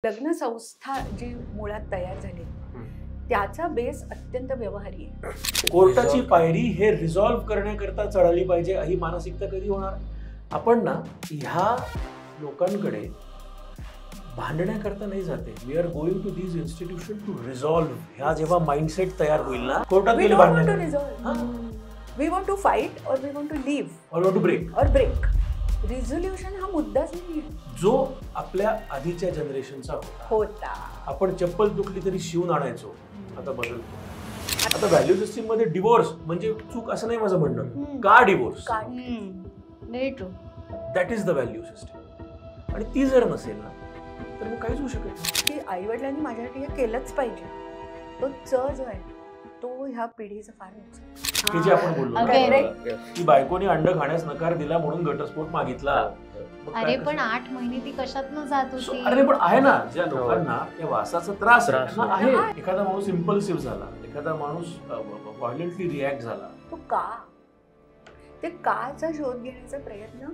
लग्न संस्था जी मुळात तयार झाली त्याचा बेस अत्यंत व्यवहारी आहे. कोर्टाची पायरी हे रिझॉल्व्ह करण्याकरता चढाली पाहिजे ही मानसिकता कधी होणार? आपण ना ह्या लोकांकडे भांडण्याकरता नाही जाते. We are going to these institution to resolve. ह्या जेव्हा माइंडसेट तयार होईल ना, कोर्टात वी गेले डोंट वांट टू भांडण्याकडे. Resolve, we want to fight or we want to live or to break. Or break. Resolution हा मुद्दाच नाही जो आपल्या आधीच्या जनरेशनचा होता. आपण चप्पल तुटली तरी शिवून आणायचो, आता बदलतो. आता व्हॅल्यू सिस्टीम मध्ये डिवोर्स म्हणजे चूक असं नाही माझं म्हणणं. का divorce? Very true. That is the value system. आणि ती जर नसेल ना तर मग काहीच होऊ शकत नाही. की आई वडिलांनी माझ्यासाठी हे केलंच पाहिजे. तो जो आहे तो ह्या पिढीचं फार नुकसान. हे जे आपण बोललो Correct. की बायकोनी अंड खाण्यास नकार दिला म्हणून घटस्फोट मागितला. मग काय अरे कसं? पण 8 महिने ती कशातनं जात होती. अरे पण आहे ना ज्या लोकांना त्या वासाचा त्रास आहे. आहे. एखादा माणूस इम्पल्सिव्ह झाला, एखादा माणूस व्हायलेंटली रिॲक्ट झाला. तो का ते काचा शोध घेण्याचा प्रयत्न.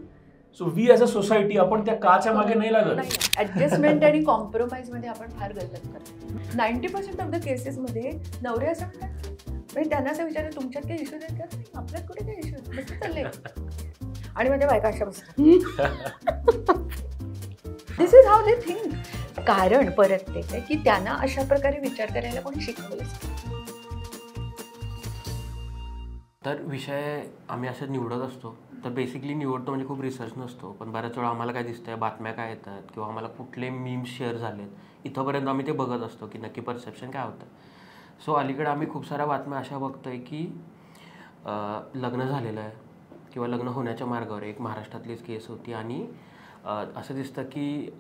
So we as a society आपण त्या काच्या मागे नाही लागत. ऍडजस्टमेंट आणि कॉम्प्रोमाइज मध्ये आपण फार गल्लत करतो. 90% ऑफ द केसेस मध्ये नवरे असं म्हणतात, म्हणजे त्यांना असं विचारलं तुमच्यात काही इश्यूज आहेत का? नाही, आपल्यात कुठे काही इश्यूज मस्त चाललंय. आणि माझ्या बायका अशा बसतात. दिस इज हाऊ दे थिंक. कारण परत ते आहे की त्यांना अशा प्रकारे विचार करायला कोणी शिकवलंच नाही. तर विषय आम्ही असं निवडत असतो, तर बेसिकली निवडतो म्हणजे खूप रिसर्च नसतो. पण बऱ्याच वेळा आम्हाला काय दिसतंय, बातम्या काय येतात किंवा आम्हाला कुठले मीम्स शेअर झालेत, इथंपर्यंत आम्ही ते बघत असतो की नक्की परसेप्शन काय होतं. सो अलीकडे आम्ही खूप साऱ्या बातम्या अशा बघतोय की लग्न झालेलं आहे किंवा लग्न होण्याच्या मार्गावर. एक महाराष्ट्रातलीच केस होती आणि असं दिसतं की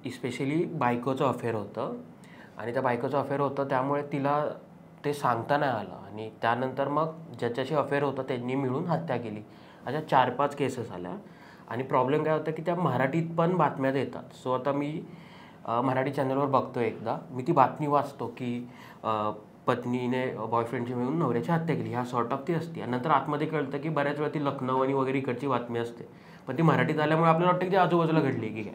इस्पेशली बायकोचं अफेअर होतं आणि त्या बायकोचं अफेअर होतं त्यामुळे तिला ते सांगता नाही आलं आणि त्यानंतर मग ज्याच्याशी अफेअर होतं त्यांनी मिळून हत्या केली. अशा 4-5 केसेस आल्या. आणि प्रॉब्लेम काय होतं की त्या मराठीत पण बातम्या देतात. सो आता मी मराठी चॅनलवर बघतो, एकदा मी ती बातमी वाचतो की पत्नीने बॉयफ्रेंडची मिळून नवऱ्याची हत्या केली, ह्या सॉर्ट ऑफ ती असते. आणि नंतर आतमध्ये कळतं की बऱ्याच वेळा ती लखनौ आणि वगैरे इकडची बातमी असते, पण ती मराठीत आल्यामुळे आपल्याला वाटतं की ती आजूबाजूला घडली की काय.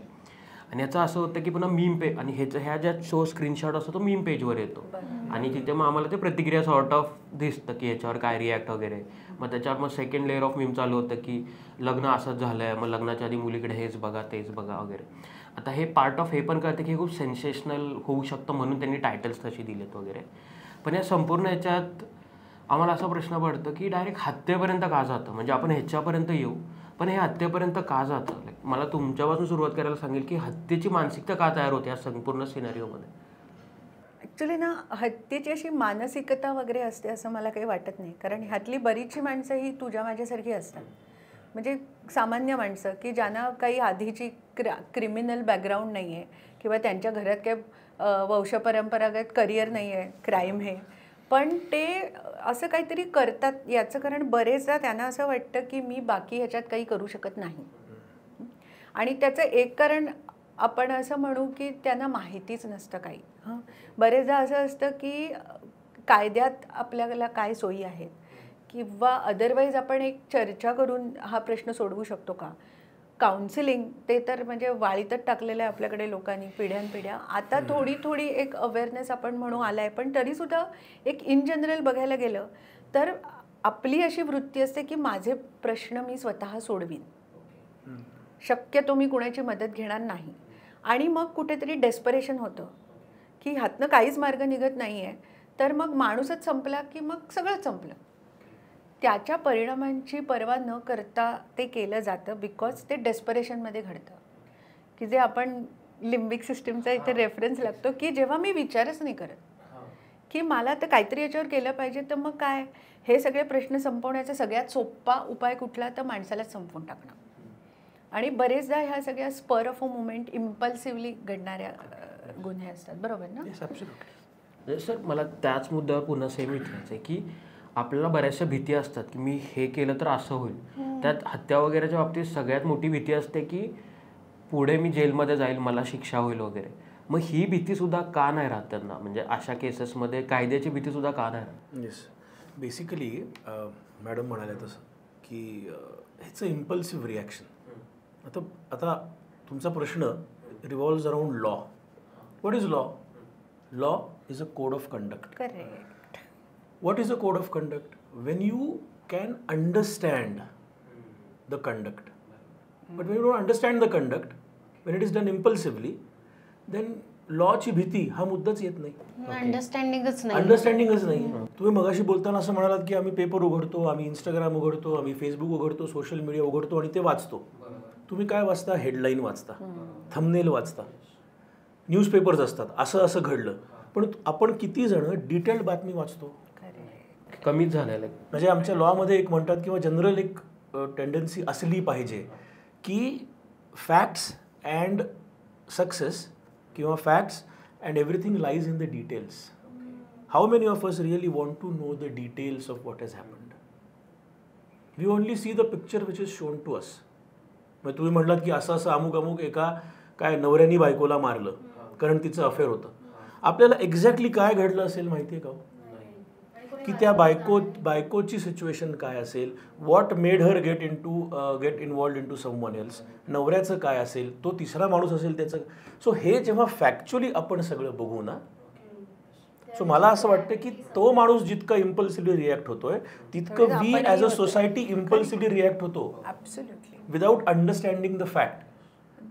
आणि याचं असं होतं की पुन्हा मीम पेज आणि ह्या ज्या शो स्क्रीनशॉट असतो तो मीम पेजवर येतो आणि तिथे मग आम्हाला ते प्रतिक्रिया सॉर्ट ऑफ दिसतं की ह्याच्यावर काय रिॲक्ट वगैरे. मग त्याच्यावर मग सेकंड लेअर ऑफ मीम चालू होतं की लग्न असंच झालं आहे, मग लग्नाच्या आधी मुलीकडे हेच बघा तेच बघा वगैरे. आता हे पार्ट ऑफ हे पण कळतं की हे खूप सेन्सेशनल होऊ शकतं म्हणून त्यांनी टायटल्स तशी दिलेत वगैरे. पण या संपूर्ण ह्याच्यात आम्हाला असा प्रश्न पडतो की डायरेक्ट हत्येपर्यंत का जातं. म्हणजे आपण ह्याच्यापर्यंत येऊ पण हे हत्येपर्यंत का जातं. मला तुमच्यापासून सुरुवात करायला सांगेल की हत्येची मानसिकता का तयार होते या संपूर्ण सिनारिओमध्ये. ॲक्च्युली ना हत्येची अशी मानसिकता वगैरे असते असं मला काही वाटत नाही. कारण ह्यातली बरीचशी माणसं ही तुझ्या माझ्यासारखी असतात. म्हणजे सामान्य माणसं की ज्यांना काही आधीची क्रिमिनल बॅकग्राऊंड नाही आहे किंवा त्यांच्या घरात काही वंशपरंपरागत करिअर नाही आहे क्राईम हे, पण ते असं काहीतरी करतात. याचं कारण बरेचदा त्यांना असं वाटतं की मी बाकी ह्याच्यात काही करू शकत नाही. आणि त्याचं एक कारण आपण असं म्हणू की त्यांना माहितीच नसतं काही. बरेचदा असं असतं की कायद्यात आपल्याला काय सोयी आहेत किंवा अदरवाईज आपण एक चर्चा करून हा प्रश्न सोडवू शकतो का. काउन्सिलिंग ते तर म्हणजे वाळीतच टाकलेलं आहे आपल्याकडे लोकांनी पिढ्यानपिढ्या. आता थोडी एक अवेअरनेस आपण म्हणू आला आहे, पण तरीसुद्धा एक इन जनरल बघायला गेलं तर आपली अशी वृत्ती असते की माझे प्रश्न मी स्वतः सोडवीन, शक्यतो मी कुणाची मदत घेणार नाही. आणि मग कुठेतरी डेस्परेशन होतं की ह्यातनं काहीच मार्ग निघत नाही आहे, तर मग माणूसच संपला की मग सगळं संपलं. त्याच्या परिणामांची पर्वा न करता ते केलं जातं बिकॉज ते डेस्परेशनमध्ये घडतं. की जे आपण लिम्बिक सिस्टीमचा इथे रेफरन्स लागतो की जेव्हा मी विचारच नाही करत की मला तर काहीतरी याच्यावर केलं पाहिजे, तर मग काय हे सगळे प्रश्न संपवण्याचा सगळ्यात सोपा उपाय कुठला, तर माणसालाच संपवून टाकणं. आणि बरेचदा ह्या सगळ्या स्पर ऑफ अ मुमेंट इम्पल्सिव्हली घडणाऱ्या गुन्हे असतात. बरोबर ना? सर मला त्याच मुद्द्यावर पुन्हा सेम विचारायचं आहे की आपल्याला बऱ्याचशा भीती असतात की मी हे केलं तर असं होईल. त्यात हत्या वगैरेच्या बाबतीत सगळ्यात मोठी भीती असते की पुढे मी जेलमध्ये जाईल, मला शिक्षा होईल वगैरे. मग ही भीतीसुद्धा का नाही राहत त्यांना, म्हणजे अशा केसेसमध्ये कायद्याची भीतीसुद्धा का नाही राहत. येस, बेसिकली मॅडम म्हणाले तसं की इट्स अ इम्पल्सिव्ह रिॲक्शन. आता तुमचा प्रश्न revolves around law. What is law? Law is a code of conduct. Correct. What is a code of conduct? When you can understand the conduct. But when you don't understand the conduct, when it is done impulsively, then लॉची भीती हा मुद्दाच येत नाही. अंडरस्टँडिंगच नाही. अंडरस्टँडिंगच नाही. तुम्ही मगाशी बोलताना असं म्हणालात की आम्ही पेपर उघडतो, आम्ही इंस्टाग्राम उघडतो, आम्ही फेसबुक उघडतो, सोशल मीडिया उघडतो आणि ते वाचतो. तुम्ही काय वाचता? हेडलाईन वाचता, थंबनेल वाचता, न्यूजपेपर्स असतात, असं असं घडलं. पण आपण किती जण डिटेल्ड बातमी वाचतो? कमीच झालेलं आहे. म्हणजे आमच्या लॉमध्ये एक म्हणतात किंवा जनरल एक टेंडन्सी असली पाहिजे की फॅक्ट्स अँड सक्सेस किंवा facts and everything lies in the details. How many of us really want to know the details of what has happened? We only see the picture which is shown to us. मग तुम्ही म्हटलात की असं असं अमुक अमुक एका काय नवऱ्यानी बायकोला मारलं कारण तिचं अफेअर होतं. आपल्याला एक्झॅक्टली काय घडलं असेल माहिती आहे का? की त्या बायकोची सिच्युएशन काय असेल, what made her get involved in to someone else, नवऱ्याचं काय असेल, तो तिसरा माणूस असेल त्याचं. सो हे जेव्हा फॅक्च्युअली आपण सगळं बघू ना, सो मला असं वाटतं की तो माणूस जितका इम्पल्सिव्हली रिॲक्ट होतोय तितकं we as a society impulsively react होतो. Absolutely. Without understanding the fact.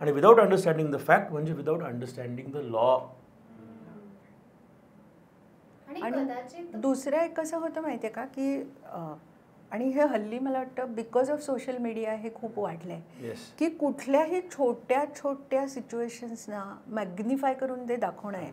आणि विदाउट अंडरस्टँडिंग द फॅक्ट म्हणजे विदाउट अंडरस्टँडिंग द लॉ. आणि दुसरं एक कसं होतं माहिती आहे का की आणि हे हल्ली मला वाटतं बिकॉज ऑफ सोशल मीडिया हे खूप वाढलं आहे की कुठल्याही छोट्या छोट्या सिच्युएशन्सना मॅग्निफाय करून ते दाखवणं आहे.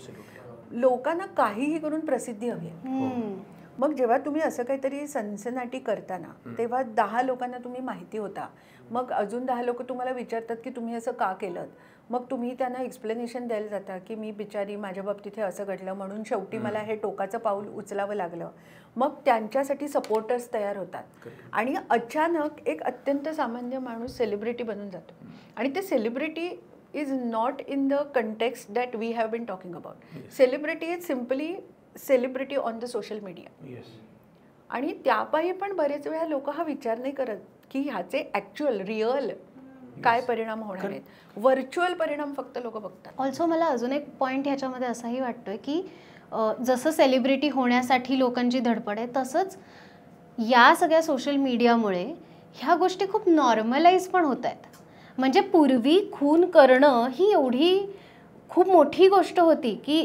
लोकांना काहीही करून प्रसिद्धी हवी आहे. मग जेव्हा तुम्ही असं काहीतरी सनसनाटी करताना तेव्हा 10 लोकांना तुम्ही माहिती होता, मग अजून 10 लोक तुम्हाला विचारतात की तुम्ही असं का केलं. मग तुम्ही त्यांना एक्सप्लेनेशन द्यायला जाता की मी बिचारी माझ्या बाबतीत हे असं घडलं म्हणून शेवटी मला हे टोकाचं पाऊल उचलावं लागलं. मग त्यांच्यासाठी सपोर्टर्स तयार होतात आणि अचानक एक अत्यंत सामान्य माणूस सेलिब्रिटी बनून जातो. आणि ते celebrity is not in the context that we have been talking about. Celebrity is simply celebrity on the social media. आणि त्यापायी पण बरेच वेळा लोक हा विचार नाही करत की ह्याचे ॲक्च्युअल रिअल काय परिणाम होणार आहेत. व्हर्च्युअल परिणाम फक्त लोक बघतात. ऑल्सो मला अजून एक पॉईंट ह्याच्यामध्ये असाही वाटतोय की जसं सेलिब्रिटी होण्यासाठी लोकांची धडपड आहे, तसंच या सगळ्या सोशल मीडियामुळे ह्या गोष्टी खूप नॉर्मलाइज पण होत आहेत. म्हणजे पूर्वी खून करणं ही एवढी खूप मोठी गोष्ट होती की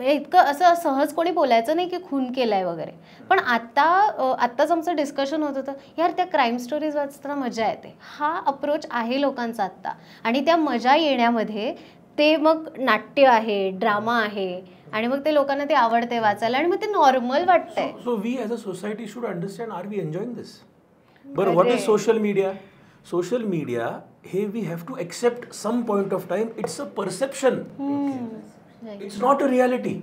इतकं असं सहज कोणी बोलायचं नाही की खून केलाय वगैरे. पण आत्ताच आमचं डिस्कशन होत होतं, यार त्या क्राईम स्टोरीज वाचताना मजा येते. हा अप्रोच आहे लोकांचा आत्ता. आणि त्या मजा येण्यामध्ये ते मग नाट्य आहे, ड्रामा आहे आणि मग ते लोकांना ते आवडते वाचायला आणि मग ते नॉर्मल वाटतंय. So we as a society should understand, are we enjoying this? बरं, what is social media? Social media हे we have to accept some point of time. It's a perception. It's not a reality.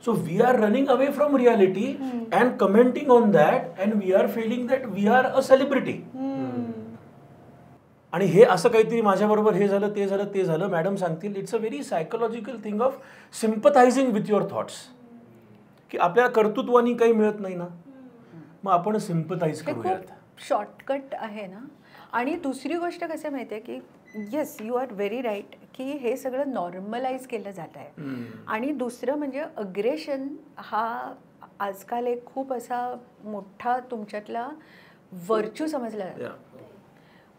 So we are running away from reality and commenting on that and we are feeling that we are a celebrity. आणि हे असं काहीतरी माझ्याबरोबर हे झालं ते झालं ते झालं मॅडम सांगतील. It's a very psychological thing of sympathising with your thoughts. की आपल्या कर्तृत्वानी काही मिळत नाही ना, मग आपण सिम्पथाईज करूयात. शॉर्टकट आहे ना. आणि दुसरी गोष्ट कसं माहिती आहे की yes you are very right की हे सगळं नॉर्मलाइज केलं जात आहे. आणि दुसरं म्हणजे अग्रेशन हा आजकाल एक खूप असा मोठा तुमच्यातला व्हर्च्यू समजला जातो.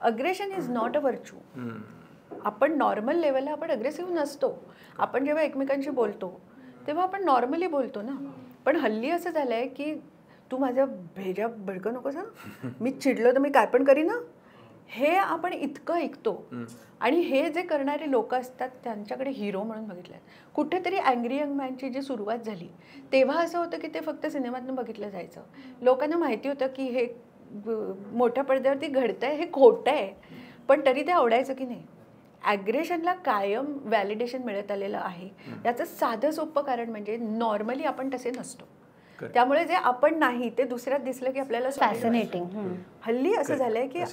Aggression is not a virtue. आपण नॉर्मल लेवलला आपण अग्रेसिव्ह नसतो. आपण जेव्हा एकमेकांशी बोलतो तेव्हा आपण नॉर्मली बोलतो ना. पण हल्ली असं झालं आहे की तू माझ्या भेजा भडकं नकोस ना, मी चिडलो तर मी काय पण करीन ना, हे आपण इतकं ऐकतो. आणि हे जे करणारे लोक असतात त्यांच्याकडे हिरो म्हणून बघितलं. कुठेतरी अँग्री यंग मॅनची जी सुरुवात झाली तेव्हा असं होतं की ते फक्त सिनेमातून बघितलं जायचं. लोकांना माहिती होतं की हे मोठ्या पडद्यावरती घडतंय, हे खोटं आहे, पण तरी ते आवडायचं की नाही. ॲग्रेशनला कायम व्हॅलिडेशन मिळत आलेलं आहे. याचं साधं सोपं कारण म्हणजे नॉर्मली आपण तसे नसतो. त्यामुळे जे आपण नाही ते दुसऱ्यात दिसलं की आपल्याला फॅसिनेटिंग. हल्ली असं झालंय की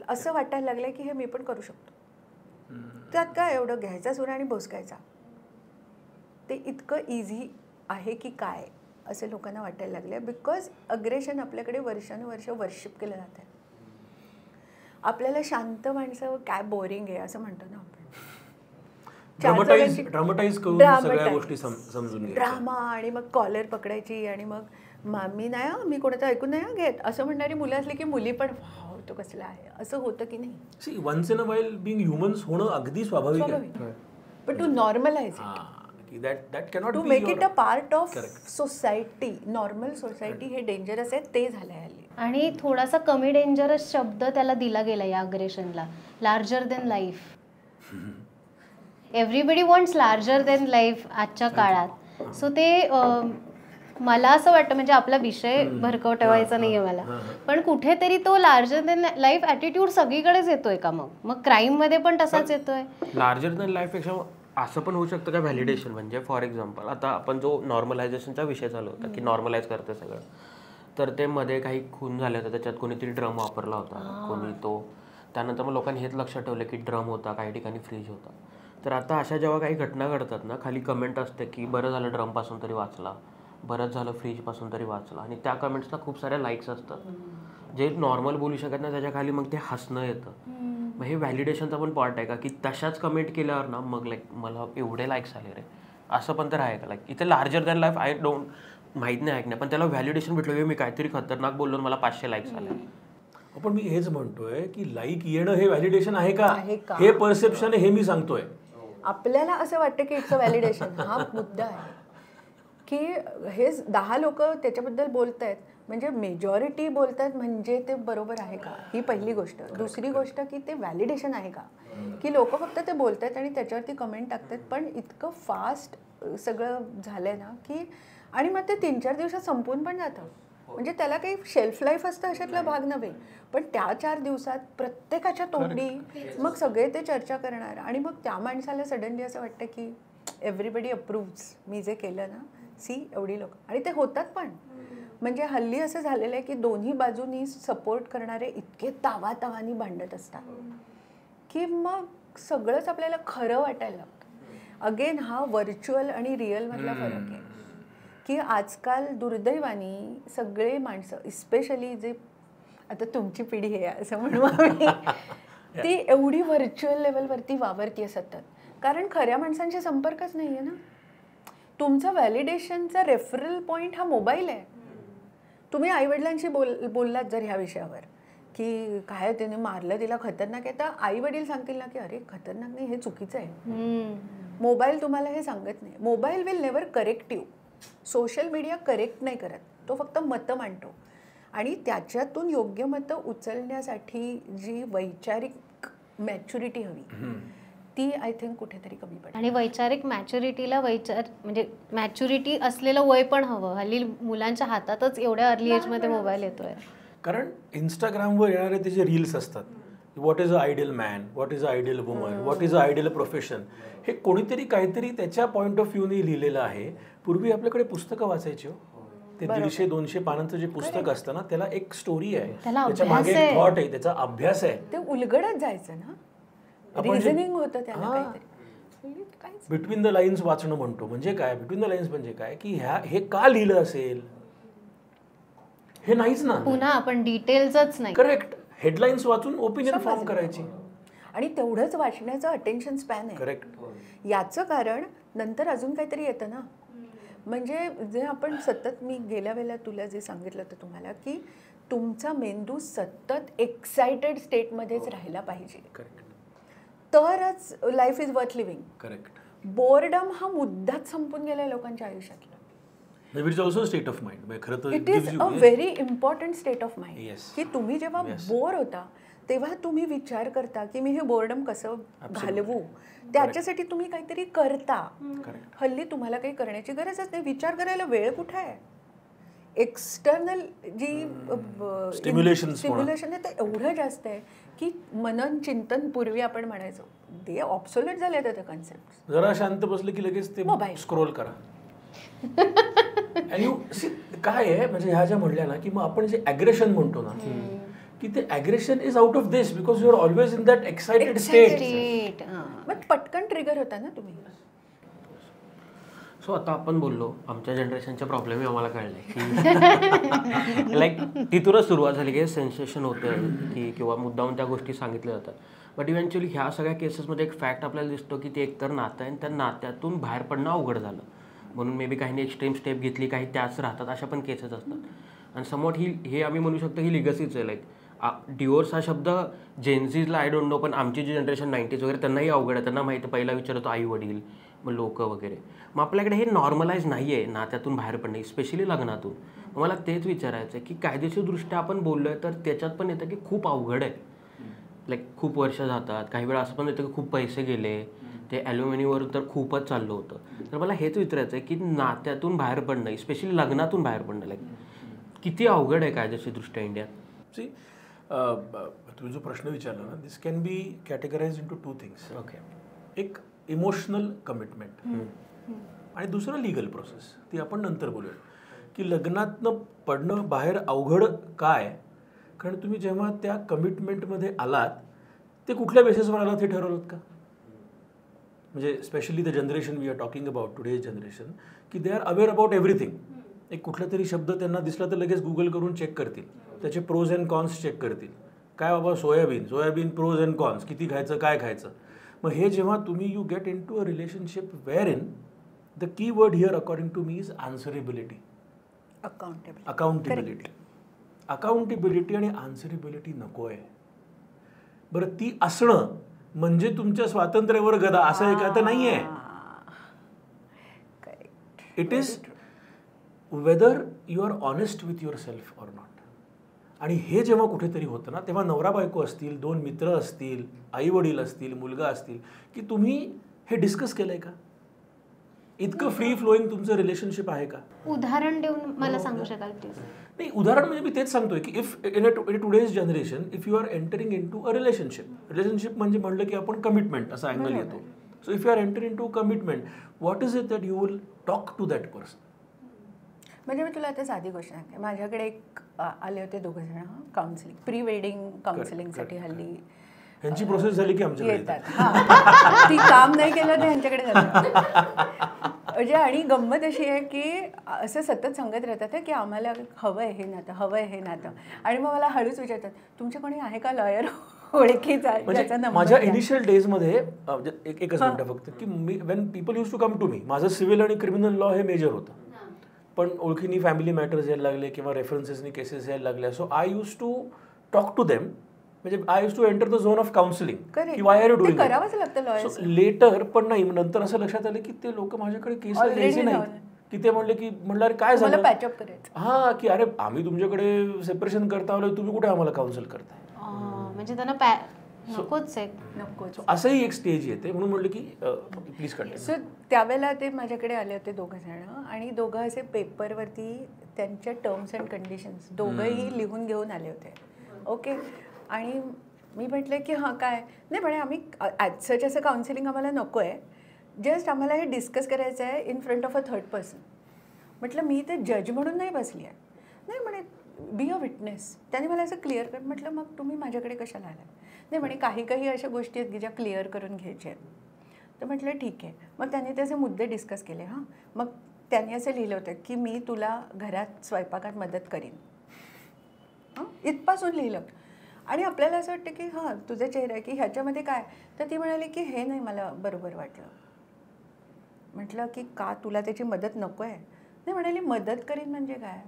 असं वाटायला लागलंय की हे मी पण करू शकतो. त्यात काय एवढं घ्यायचा सुरा आणि भोसकायचा, ते इतकं इझी आहे की काय असं लोकांना वाटायला लागलं. बिकॉज अग्रेशन आपल्याकडे वर्षानुवर्ष वर्शिप केलं जात आहे. आपल्याला शांत माणसं काय बोरिंग आहे असं म्हणतो ना आपण. ड्रामटाईज करून सगळ्या गोष्टी समजून घ्यायच्या. ड्रामा आणि मग कॉलर पकडायची आणि मग मी नाही मी कोणाचं ऐकून नाही घेत असं म्हणणारी मुलं असली की मुली पण तो कसला आहे असं होतं की नाही. See once in a while being humans होणं अगदी स्वाभाविक आहे. पण to normalise that cannot to be make your- it a part of Correct. Society. Normal society हे डेंजरस आहे ते झालंय हल्ली. आणि थोडासा कमी डेंजरस शब्द त्याला दिला गेला या अग्रेशनला, larger than life. Everybody wants larger than life आजच्या काळात. सो ते मला असं वाटतं, म्हणजे आपला विषय भरकव ठेवायचा नाही आहे मला, पण कुठेतरी तो लार्जर देन लाईफ ॲटिट्यूड सगळीकडेच येतोय का? मग क्राईममध्ये पण तसाच येतोय. लार्जर दॅन लाईफपेक्षा असं पण होऊ शकतं का व्हॅलिडेशन, म्हणजे फॉर एक्झाम्पल आता आपण जो नॉर्मलायझेशनचा विषय चालू होता की नॉर्मलाइज करते सगळं, तर ते मध्ये काही खून झाले होते, त्याच्यात कोणीतरी ड्रम वापरला होता कोणी तो, त्यानंतर मग लोकांनी हेच लक्षात ठेवलं की ड्रम होता, काही ठिकाणी फ्रीज होता. तर आता अशा जेव्हा काही घटना घडतात ना, खाली कमेंट असते की बरं झालं ड्रमपासून तरी वाचला, बरंच झालं फ्रीजपासून तरी वाचला, आणि त्या कमेंट्सला खूप साऱ्या लाईक्स असतात. जे नॉर्मल बोलू शकत नाही त्याच्या खाली मग ते हसणं येतं. मग हे व्हॅलिडेशनचा पण पार्ट आहे का की तशाच कमेंट केल्यावर ना मग लाईक मला एवढे लाईक्स आले रे, असं पण तर आहे का? लाईक इथे larger than life I don't माहीत नाही ऐकण्या, पण त्याला व्हॅलिडेशन भेटलं, मी काहीतरी खतरनाक बोललो मला 500 लाईक्स आले. पण मी हेच म्हणतोय की लाईक येणं हे व्हॅलिडेशन आहे का, आहे का? हे परसेप्शन आहे, हे मी सांगतोय. आपल्याला असं वाटतं की इट्स अ व्हॅलिडेशन. हा मुद्दा आहे की हे 10 लोक त्याच्याबद्दल बोलत आहेत म्हणजे मेजॉरिटी बोलतात म्हणजे ते बरोबर आहे का, ही पहिली गोष्ट. दुसरी गोष्ट की ते व्हॅलिडेशन आहे का, की लोक फक्त ते बोलत आहेत आणि त्याच्यावरती कमेंट टाकतात. पण इतकं फास्ट सगळं झालंय ना की, आणि मग ते 3-4 दिवसात संपून पण जातं. म्हणजे त्याला काही शेल्फ लाईफ असतं अशातला भाग नव्हे, पण त्या 4 दिवसात प्रत्येकाच्या तोंडी मग सगळे ते चर्चा करणार, आणि मग त्या माणसाला सडनली असं वाटतं की एव्हरीबडी अप्रूव्स मी जे केलं ना, सी एवढी लोक, आणि ते होतात पण. म्हणजे हल्ली असं झालेलं आहे की दोन्ही बाजूनी सपोर्ट करणारे इतके तावातावानी भांडत असतात की मग सगळंच आपल्याला खरं वाटायला लागतं. अगेन हा व्हर्च्युअल आणि रिअलमधला फरक आहे की आजकाल दुर्दैवानी सगळे माणसं, इस्पेशली जे आता तुमची पिढी आहे असं म्हणू आम्ही, ती एवढी व्हर्च्युअल लेवलवरती वावरती सतत, कारण खऱ्या माणसांशी संपर्कच नाही आहे ना. तुमचा व्हॅलिडेशनचा रेफरल पॉईंट हा मोबाईल आहे. तुम्ही आईवडिलांशी बोललात जर ह्या विषयावर की काय त्याने मारलं, तिला खतरनाक आहे, तर आई वडील सांगतील ना की अरे खतरनाक नाही, हे चुकीचं आहे. मोबाईल तुम्हाला हे सांगत नाही. Mobile will never correct you. Social media correct नाही करत, तो फक्त मतं मांडतो, आणि त्याच्यातून योग्य मतं उचलण्यासाठी जी वैचारिक मॅच्युरिटी हवी ती आय थिंक कुठेतरी कमी पडते. आणि वैचारिक मॅच्युरिटीला म्हणजे मॅच्युरिटी असलेलं वय पण हवं. हल्ली मुलांच्या हातातच एवढ्या अर्ली एजमध्ये मोबाईल येतोय. कारण इंस्टाग्रामवर येणारे त्याचे रील्स असतात, what is a ideal man, what is a ideal woman, what is a ideal profession, हे कोणीतरी काहीतरी त्याच्या पॉईंट ऑफ व्ह्यूने लिहिलेलं आहे. पूर्वी आपल्याकडे पुस्तकं वाचायची हो, ते 150-200 पानांचं जे पुस्तक असतं ना, त्याला एक स्टोरी आहे, त्याच्या मागे एक थॉट आहे, त्याचा अभ्यास आहे, ते उलगडत जायचं ना, रिझनिंग होतं त्याला काहीतरी. बिटवीन द लाईन्स वाचणं म्हणतो. म्हणजे काय बिटवीन द लाईन्स म्हणजे काय की हे का लिहिलं असेल, हे नाहीच ना. पुन्हा आपण डिटेल्सच नाही. करेक्ट. हेडलाईन्स वाचून ओपिनियन फॉर्म करायची, आणि तेवढंच वाचण्याचं अटेन्शन स्पॅन आहे. करेक्ट. याचं कारण नंतर अजून काहीतरी येतं ना. म्हणजे जे आपण सतत, मी गेल्या वेळेला तुला जे सांगितलं होतं तुम्हाला की तुमचा मेंदू सतत एक्सायटेड स्टेटमध्येच राहायला पाहिजे, तरच life is worth living. Correct. Boredom हा मुद्दाच संपून गेलाय लोकांच्या आयुष्यातला. It's also state of mind. म्हणजे खरं तर it is a very important state of mind. Yes. की तुम्ही जेव्हा बोर होता तेव्हा तुम्ही विचार करता की मी हे बोर्डम कसं घालवू, त्याच्यासाठी तुम्ही काहीतरी करता. हल्ली तुम्हाला काही करण्याची गरजच नाही, विचार करायला वेळ कुठे आहे. एक्सटर्नल जी स्टिम्युलेशन आहे ते एवढं जास्त आहे की मनन चिंतन पूर्वी आपण म्हणायचो ते ऑब्सोलेट झाले आहेत त्या कन्सेप्ट. जरा शांत बसलं की लगेच ते स्क्रोल करा. आणि काय आहे म्हणजे ह्या ज्या म्हणल्या ना की मग आपण जे ॲग्रेशन म्हणतो ना की ते aggression is out of this because you are always in that excited state. मग पटकन ट्रिगर होता ना तुम्ही. सो आता आपण बोललो आमच्या जनरेशनचे प्रॉब्लेम आम्हाला कळले की लाईक तिथूनच सुरुवात झाली की सेन्सेशन होतं की किंवा मुद्दाहून त्या गोष्टी सांगितल्या जातात. बट इव्हेंच्युअली ह्या सगळ्या केसेसमध्ये एक फॅक्ट आपल्याला दिसतो की ते एकतर नातं आहे आणि त्या नात्यातून बाहेर पडणं अवघड झालं, म्हणून मे बी काहींनी एक्स्ट्रीम स्टेप घेतली, काही त्याच राहतात, अशा पण केसेस असतात. आणि समोर हे आम्ही म्हणू शकतो ही लिगसीच आहे. लाईक डिवोर्स हा शब्द जेनझीजला आय डोंट नो, पण आमची जी जनरेशन 90s वगैरे त्यांनाही अवघड आहे. त्यांना माहिती पहिला विचारतो आई वडील, मग लोक वगैरे. मग आपल्याकडे हे नॉर्मलाइज नाही आहे नात्यातून बाहेर पडणे, स्पेशली लग्नातून. मला तेच विचारायचं आहे की कायदेशीरदृष्ट्या आपण बोललोय तर त्याच्यात पण येतं की खूप अवघड आहे. लाईक खूप वर्ष जातात, काही वेळा असं पण येतं की खूप पैसे गेले, ते ॲल्युमिनियमवर तर खूपच चाललं होतं. तर मला हेच विचारायचं आहे की नात्यातून बाहेर पडणं, स्पेशली लग्नातून बाहेर पडणं, लाईक किती अवघड आहे कायदेशीरदृष्ट्या इंडियात. सी तुम्ही जो प्रश्न विचारला ना, this can be categorise in to 2 things. Okay. एक इमोशनल कमिटमेंट आणि दुसरं लिगल प्रोसेस, ती आपण नंतर बोलूया. की लग्नातनं पडणं बाहेर अवघड काय, कारण तुम्ही जेव्हा त्या कमिटमेंटमध्ये आलात ते कुठल्या बेसिसवर आलात हे ठरवलं का? म्हणजे specially the generation we are talking about, today's generation, की they are aware about everything. एक कुठला तरी शब्द त्यांना दिसला तर लगेच गुगल करून चेक करतील, त्याचे प्रोज अँड कॉन्स चेक करतील. काय बाबा सोयाबीन प्रोज अँड कॉन्स, किती खायचं काय खायचं. मग हे जेव्हा तुम्ही you get in to a relationship where in the key word here according to me is answerability. Accountability आणि आन्सरेबिलिटी नको आहे. बरं, ती असणं म्हणजे तुमच्या स्वातंत्र्यावर गदा असं एक आता नाही आहे. It is whether you are honest with yourself or not. आणि हे जेव्हा कुठेतरी होतं ना, तेव्हा नवरा बायको असतील, 2 मित्र असतील, आई वडील असतील, मुलगा असतील, की तुम्ही हे डिस्कस केलंय का? इतकं फ्री फ्लोईंग तुमचं रिलेशनशिप आहे का? उदाहरण देऊन मला सांगू शकाल प्लीज? नाही, उदाहरण म्हणजे मी तेच सांगतोय की if in today's generation if you are entering in to a relationship म्हणजे म्हणलं की आपण कमिटमेंट असा अँगल येतो. So if you are entering into commitment, what is it that you will talk to that person. म्हणजे मी तुला आता साधी गोष्ट सांगते. माझ्याकडे एक आले होते 2 जण काउन्सिलिंग, प्री वेडिंग काउन्सिलिंगसाठी हल्ली ह्यांची प्रोसेस झाली की आमच्याकडे येतात. ती काम नाही केलं तर ह्यांच्याकडे जातात. म्हणजे आणि गंमत अशी आहे की असं सतत सांगत राहतात की आम्हाला हवं आहे हे नातं, हवं आहे हे नातं. आणि मग मला हळूच विचारतात, तुमच्या कोणी आहे का लॉयर ओळखीचा? म्हणजे माझ्या इनिशियल डेजमध्ये एकच मिनिटं फक्त की मी when people use to come to me, माझं सिव्हिल आणि क्रिमिनल लॉ हे मेजर होतं, पण ओळखीनी फॅमिली मॅटर्स यायला लागले किंवा रेफरन्सेसनी केसेस यायला लागल्या. So I use to talk to them, म्हणजे I use to enter the zone of counselling की वाय आर यू डुइंग. करावंच लागतं लॉयर. लेटर पण नाही, नंतर असं लक्षात आलं की ते लोक माझ्याकडे केस द्यायचे नाही, की ते म्हणले की म्हणलं अरे काय झालं, पॅचअप करायचं. हा, की अरे आम्ही तुमच्याकडे सेपरेशन करता आलो, तुम्ही कुठे आम्हाला काउन्सिल करताय. म्हणजे त्यांना नकोच आहे. नकोच. असंही एक स्टेज येते, म्हणून म्हणलं की प्लीज कंटिन्यू. सो त्यावेळेला ते माझ्याकडे आले होते 2 जण, आणि दोघं असे पेपरवरती त्यांच्या टर्म्स अँड कंडिशन्स दोघंही लिहून घेऊन आले होते. ओके. आणि मी म्हटलं की हां काय नाही, म्हणे आम्ही ॲज सच असं काउन्सिलिंग आम्हाला नको आहे, जस्ट आम्हाला हे डिस्कस करायचं आहे in front of a third person. म्हटलं मी ते जज म्हणून नाही बसली आहे. नाही म्हणे बी अ विटनेस. त्याने मला असं क्लिअर कर. म्हटलं मग तुम्ही माझ्याकडे कशाला आला? नाही म्हणे काही अशा गोष्टी आहेत की ज्या क्लिअर करून घ्यायच्या आहेत. तर म्हटलं ठीक आहे. मग त्यांनी त्याचे मुद्दे डिस्कस केले. हां, मग त्यांनी असं लिहिलं होतं की मी तुला घरात स्वयंपाकात मदत करीन. हां, इथपासून लिहिलं. आणि आपल्याला असं वाटतं की हां तुझा चेहरा आहे की ह्याच्यामध्ये काय. तर ती म्हणाली की हे नाही मला बरोबर वाटलं. म्हटलं की का तुला त्याची मदत नको आहे? नाही म्हणाली मदत करीन म्हणजे काय,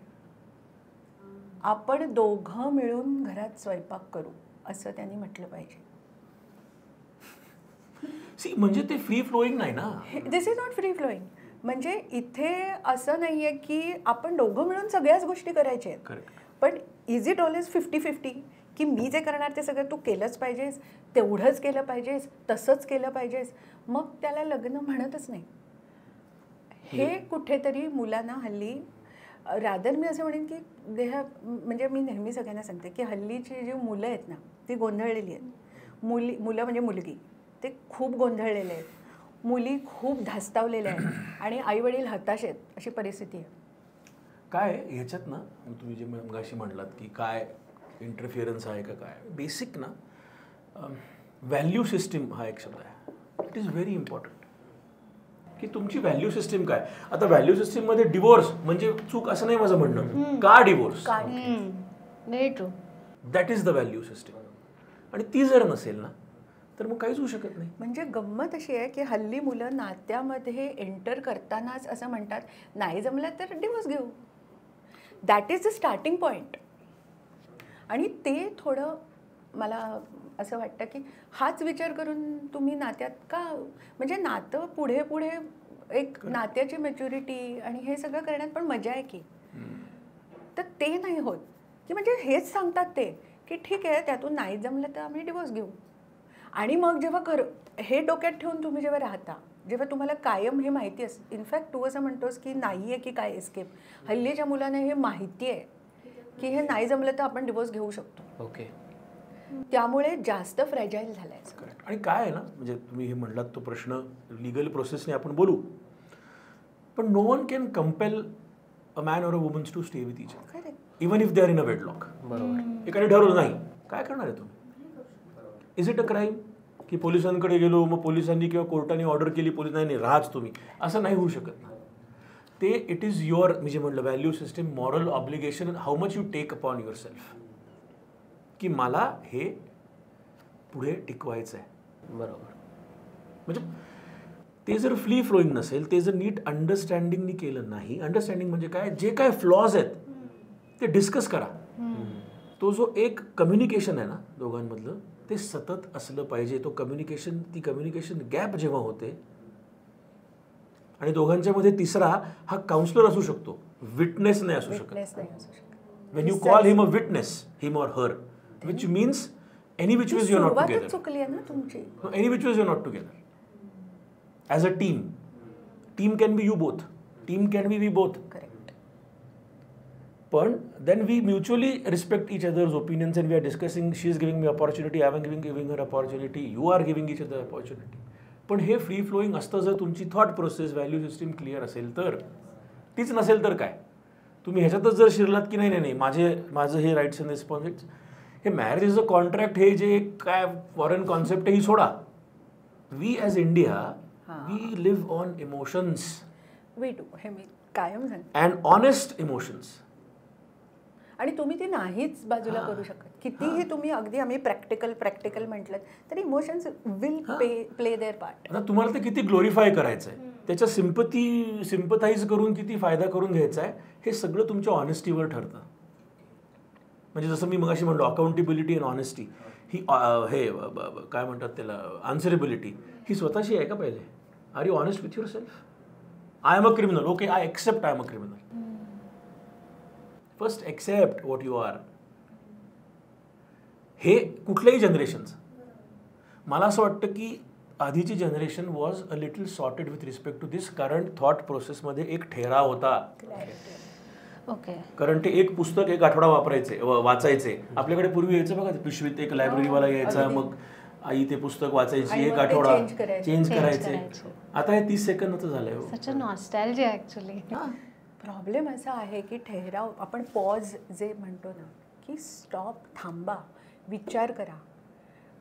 आपण दोघं मिळून घरात स्वयंपाक करू असं त्यांनी म्हटलं पाहिजे. सी म्हणजे ते फ्री फ्लोईंग नाही ना. दिस इज नॉट फ्री फ्लोईंग. म्हणजे इथे असं नाही आहे की आपण दोघं मिळून सगळ्याच गोष्टी करायच्या आहेत. पण इज इट ऑलवेज 50-50 की मी जे करणार ते सगळं तू केलंच पाहिजेस, तेवढंच केलं पाहिजेस, तसंच केलं पाहिजेस, मग त्याला लग्न म्हणतच नाही. हे कुठेतरी मुलांना हल्ली रादर मी असं म्हणेन की म्हणजे मी नेहमी सगळ्यांना सांगते की हल्लीची जी मुलं आहेत ना ती गोंधळलेली आहेत. मुलं म्हणजे मुलगी ते खूप गोंधळलेले आहेत, मुली खूप धास्तावलेल्या आहेत आणि आईवडील हताश आहेत, अशी परिस्थिती आहे. काय ह्याच्यात ना तुम्ही जे मगाशी म्हणलात की काय इंटरफिअरन्स आहे का काय, बेसिक ना व्हॅल्यू सिस्टीम हा एक शब्द आहे. इट इज व्हेरी इम्पॉर्टंट की तुमची व्हॅल्यू सिस्टीम काय. आता व्हॅल्यू सिस्टीममध्ये डिवोर्स म्हणजे चूक असं नाही माझं म्हणणं. का divorce, very true, that is the value system. आणि ती जर नसेल ना तर मग काहीच होऊ शकत नाही. म्हणजे गंमत अशी आहे की हल्ली मुलं नात्यामध्ये एंटर करतानाच असं म्हणतात, नाही जमलं तर डिवोर्स घेऊ. That is the starting point. आणि ते थोडं मला असं वाटतं की हाच विचार करून तुम्ही नात्यात का, म्हणजे नातं पुढे पुढे एक नात्याची मॅच्युरिटी आणि हे सगळं करण्यात पण मजा आहे की, तर ते नाही होत की म्हणजे हेच सांगतात ते की ठीक आहे त्यातून नाही जमलं तर आम्ही डिवोर्स घेऊ. आणि मग जेव्हा हे डोक्यात ठेवून तुम्ही जेव्हा राहता, जेव्हा तुम्हाला कायम हे माहिती असतं, इनफॅक्ट तू असं म्हणतोस की नाही आहे की काय एस्केप, हल्लीच्या मुलांना हे माहिती आहे की हे नाही जमलं तर आपण डिवोर्स घेऊ शकतो. ओके. त्यामुळे जास्त फ्रॅजाईल झालाय. करेक्ट. आणि काय आहे ना, म्हणजे तुम्ही हे म्हणलात तो प्रश्न लिगल प्रोसेसने आपण बोलू, पण no one can compel a man or a womans to stay with each other even if they are in a wedlock. बरोबर. एकाने ठरवलं नाही, काय करणार आहे तुम्ही? इज इट अ क्राईम की पोलिसांकडे गेलो, मग पोलिसांनी किंवा कोर्टाने ऑर्डर केली, पोलिसांनी राहाच तुम्ही, असं नाही होऊ शकत ना. ते इट इज युअर, मी जे म्हटलं value system, moral obligation, how much you take upon yourself, की मला हे पुढे टिकवायचं आहे. बरोबर. म्हणजे ते जर फ्री फ्लोईंग नसेल, ते जर नीट अंडरस्टँडिंगनी केलं नाही, अंडरस्टँडिंग म्हणजे काय, जे काय फ्लॉज आहेत ते डिस्कस करा. तो जो एक कम्युनिकेशन आहे ना दोघांमधलं, ते सतत असलं पाहिजे. तो ती कम्युनिकेशन गॅप जेव्हा होते, आणि दोघांच्या मध्ये तिसरा हा काउन्सलर असू शकतो, विटनेस नाही असू शकत. When you call him a witness, him or her, which means any which ways you are not together. चुकली आहे ना तुमची. Any which ways you are not together as a team. Team can be you both, team can be we both. Correct. पण then we mutually respect each other's opinions and we are discussing, she is giving me opportunity, I am giving her opportunity, you are giving each other opportunity. पण हे free flowing असतं जर तुमची thought process, value system clear असेल तर. तीच नसेल तर काय, तुम्ही ह्याच्यातच जर शिरलात की नाही नाही माझं हे राईट्स अँड रिस्पॉन्सिबिलिटीज, हे मॅरेज इज अ कॉन्ट्रॅक्ट, हे जे काय फॉरेन कॉन्सेप्ट आहे ही सोडा. We as India we live on emotions. We do, हे मी कायम सांगते. And honest emotions. आणि तुम्ही ती नाहीच बाजूला करू शकत. कितीही तुम्ही अगदी आम्ही प्रॅक्टिकल म्हटलं तरी emotions will play their part. आता तुम्हाला ते किती ग्लोरिफाय करायचं आहे, त्याच्या सिम्पथाईज करून किती फायदा करून घ्यायचा आहे, हे सगळं तुमच्या ऑनेस्टीवर ठरतं. म्हणजे जसं मी मगाशी म्हणलो, अकाउंटेबिलिटी अँड ऑनेस्टी ही हे काय म्हणतात त्याला, आन्सरेबिलिटी, ही स्वतःशी आहे का पहिले. Are you honest with yourself? I am a criminal, okay, I accept I am a criminal. First accept what you are. हे कुठल्याही जनरेशनचं, मला असं वाटतं की आधीची generation was a little sorted with respect to this, कारण thought प्रोसेसमध्ये एक ठेराव होता. ओके. कारण ते एक पुस्तक एक आठवडा वाचायचे. आपल्याकडे पूर्वी यायचं बघा, पिशवीत एक लायब्ररीवाला यायचा, मग आई ते पुस्तक वाचायची, एक आठवडा चेंज करायचे. आता हे 30 सेकंदाचं झालंय. सच अ नॉस्टॅल्जिया ॲक्च्युली. प्रॉब्लेम असा आहे की ठहराव, आपण पॉज जे म्हणतो ना, की स्टॉप, थांबा, विचार करा.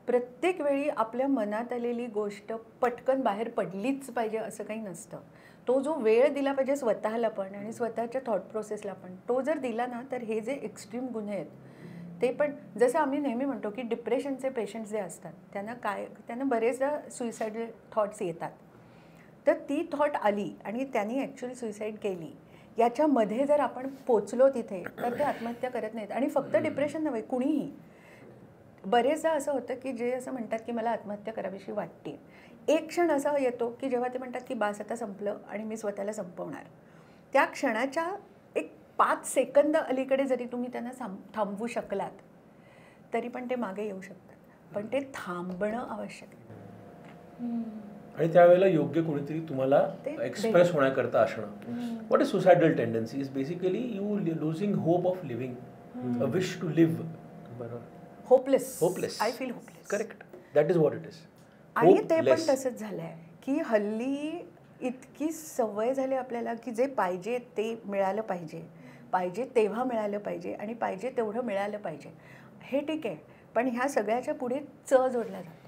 प्रत्येक वेळी आपल्या मनात आलेली गोष्ट पटकन बाहेर पडलीच पाहिजे असं काही नसतं. तो जो वेळ दिला पाहिजे स्वतःला पण आणि स्वतःच्या थॉट प्रोसेसला पण, तो जर दिला ना तर हे जे एक्स्ट्रीम गुन्हे आहेत ते पण, जसं आम्ही नेहमी म्हणतो की डिप्रेशनचे पेशंट्स जे असतात त्यांना बरेचदा सुइसाइडल थॉट्स येतात. तर ती थॉट आली आणि त्यांनी ॲक्च्युअली सुइसाईड केली, याच्यामध्ये जर आपण पोचलो तिथे तर ते आत्महत्या करत नाहीत. आणि फक्त डिप्रेशन नव्हे, कुणीही. बरेचदा असं होतं की जे असं म्हणतात की मला आत्महत्या करावीशी वाटते, एक क्षण असा येतो की जेव्हा ते म्हणतात की बास आता संपलं आणि मी स्वतःला संपवणार. त्या क्षणाच्या एक 5 सेकंद अलीकडे जरी तुम्ही त्यांना थांबवू शकलात तरी पण ते मागे येऊ शकतात. पण ते थांबणं आवश्यक आहे. आणि त्यावेळेला योग्य कोणीतरी तुम्हाला एक्सप्रेस होण्याकरता असणं. What is suicidal tendency is basically you losing hope of living, a wish to live. बरोबर. Hopeless. I feel hopeless. Correct. That is what it is. आणि ते पण तसंच झालं आहे की हल्ली इतकी सवय झाली आपल्याला की जे पाहिजे ते मिळालं पाहिजे, पाहिजे तेव्हा मिळालं पाहिजे आणि पाहिजे तेवढं मिळालं पाहिजे. हे ठीक आहे, पण ह्या सगळ्याच्या पुढे च जोडला जातो.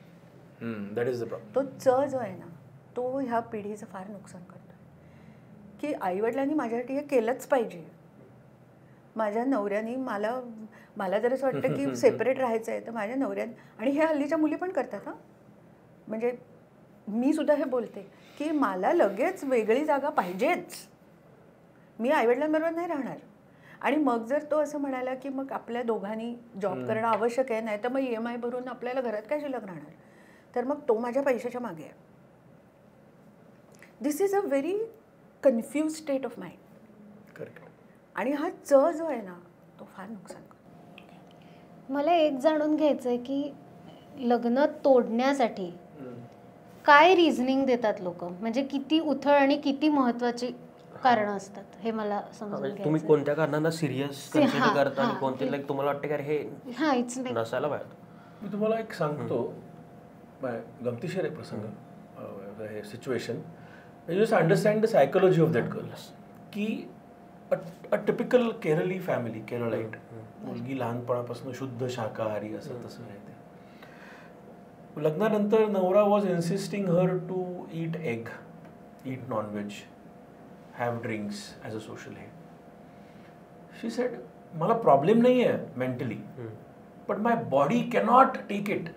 That is the problem. तो च जो आहे ना, तो ह्या पिढीचं फार नुकसान करतो. की आईवडिलांनी माझ्यासाठी हे केलंच पाहिजे, माझ्या नवऱ्याने मला जर असं वाटतं की सेपरेट राहायचं आहे तर माझ्या नवऱ्याने, आणि हे हल्लीच्या मुली पण करतात. म्हणजे मी सुद्धा हे बोलते की मला लगेच वेगळी जागा पाहिजेच, मी आईवडिलांबरोबर नाही राहणार. आणि मग जर तो असं म्हणाला की मग आपल्या दोघांनी जॉब करणं आवश्यक आहे, नाही तर मग EMI भरून आपल्याला घरात काय शिल्लक राहणार, तर मग तो माझ्या पैशाच्या मागे आहे. This is a very confuse state of mind. Correct. आणि हा जो आहे ना तो फार नुकसान करतो. मला एक जाणून घ्यायचं आहे की लग्न तोडण्यासाठी काय रिझनिंग देतात लोक, म्हणजे किती उथळ आणि किती महत्वाची कारणं असतात हे मला समजून घ्यायचं. तुम्ही कोणत्या कारणांना सिरियस कन्सिडर करता आणि कोणते लाईक तुम्हाला वाटतं की अरे हे इट्स नसायला पाहिजे. मी तुम्हाला एक सांगतो, गमतीशीर आहे प्रसंग, हे situation. You just understand the psychology of that girl. की अ टिपिकल केरळी फॅमिली, केरळाईट मुलगी लहानपणापासून शुद्ध शाकाहारी असं तसं आहे ते. लग्नानंतर नवरा was insisting her to eat egg, eat non veg, have drinks as a social हे. शी सेड मला प्रॉब्लेम नाही आहे mentally, but my body cannot take it.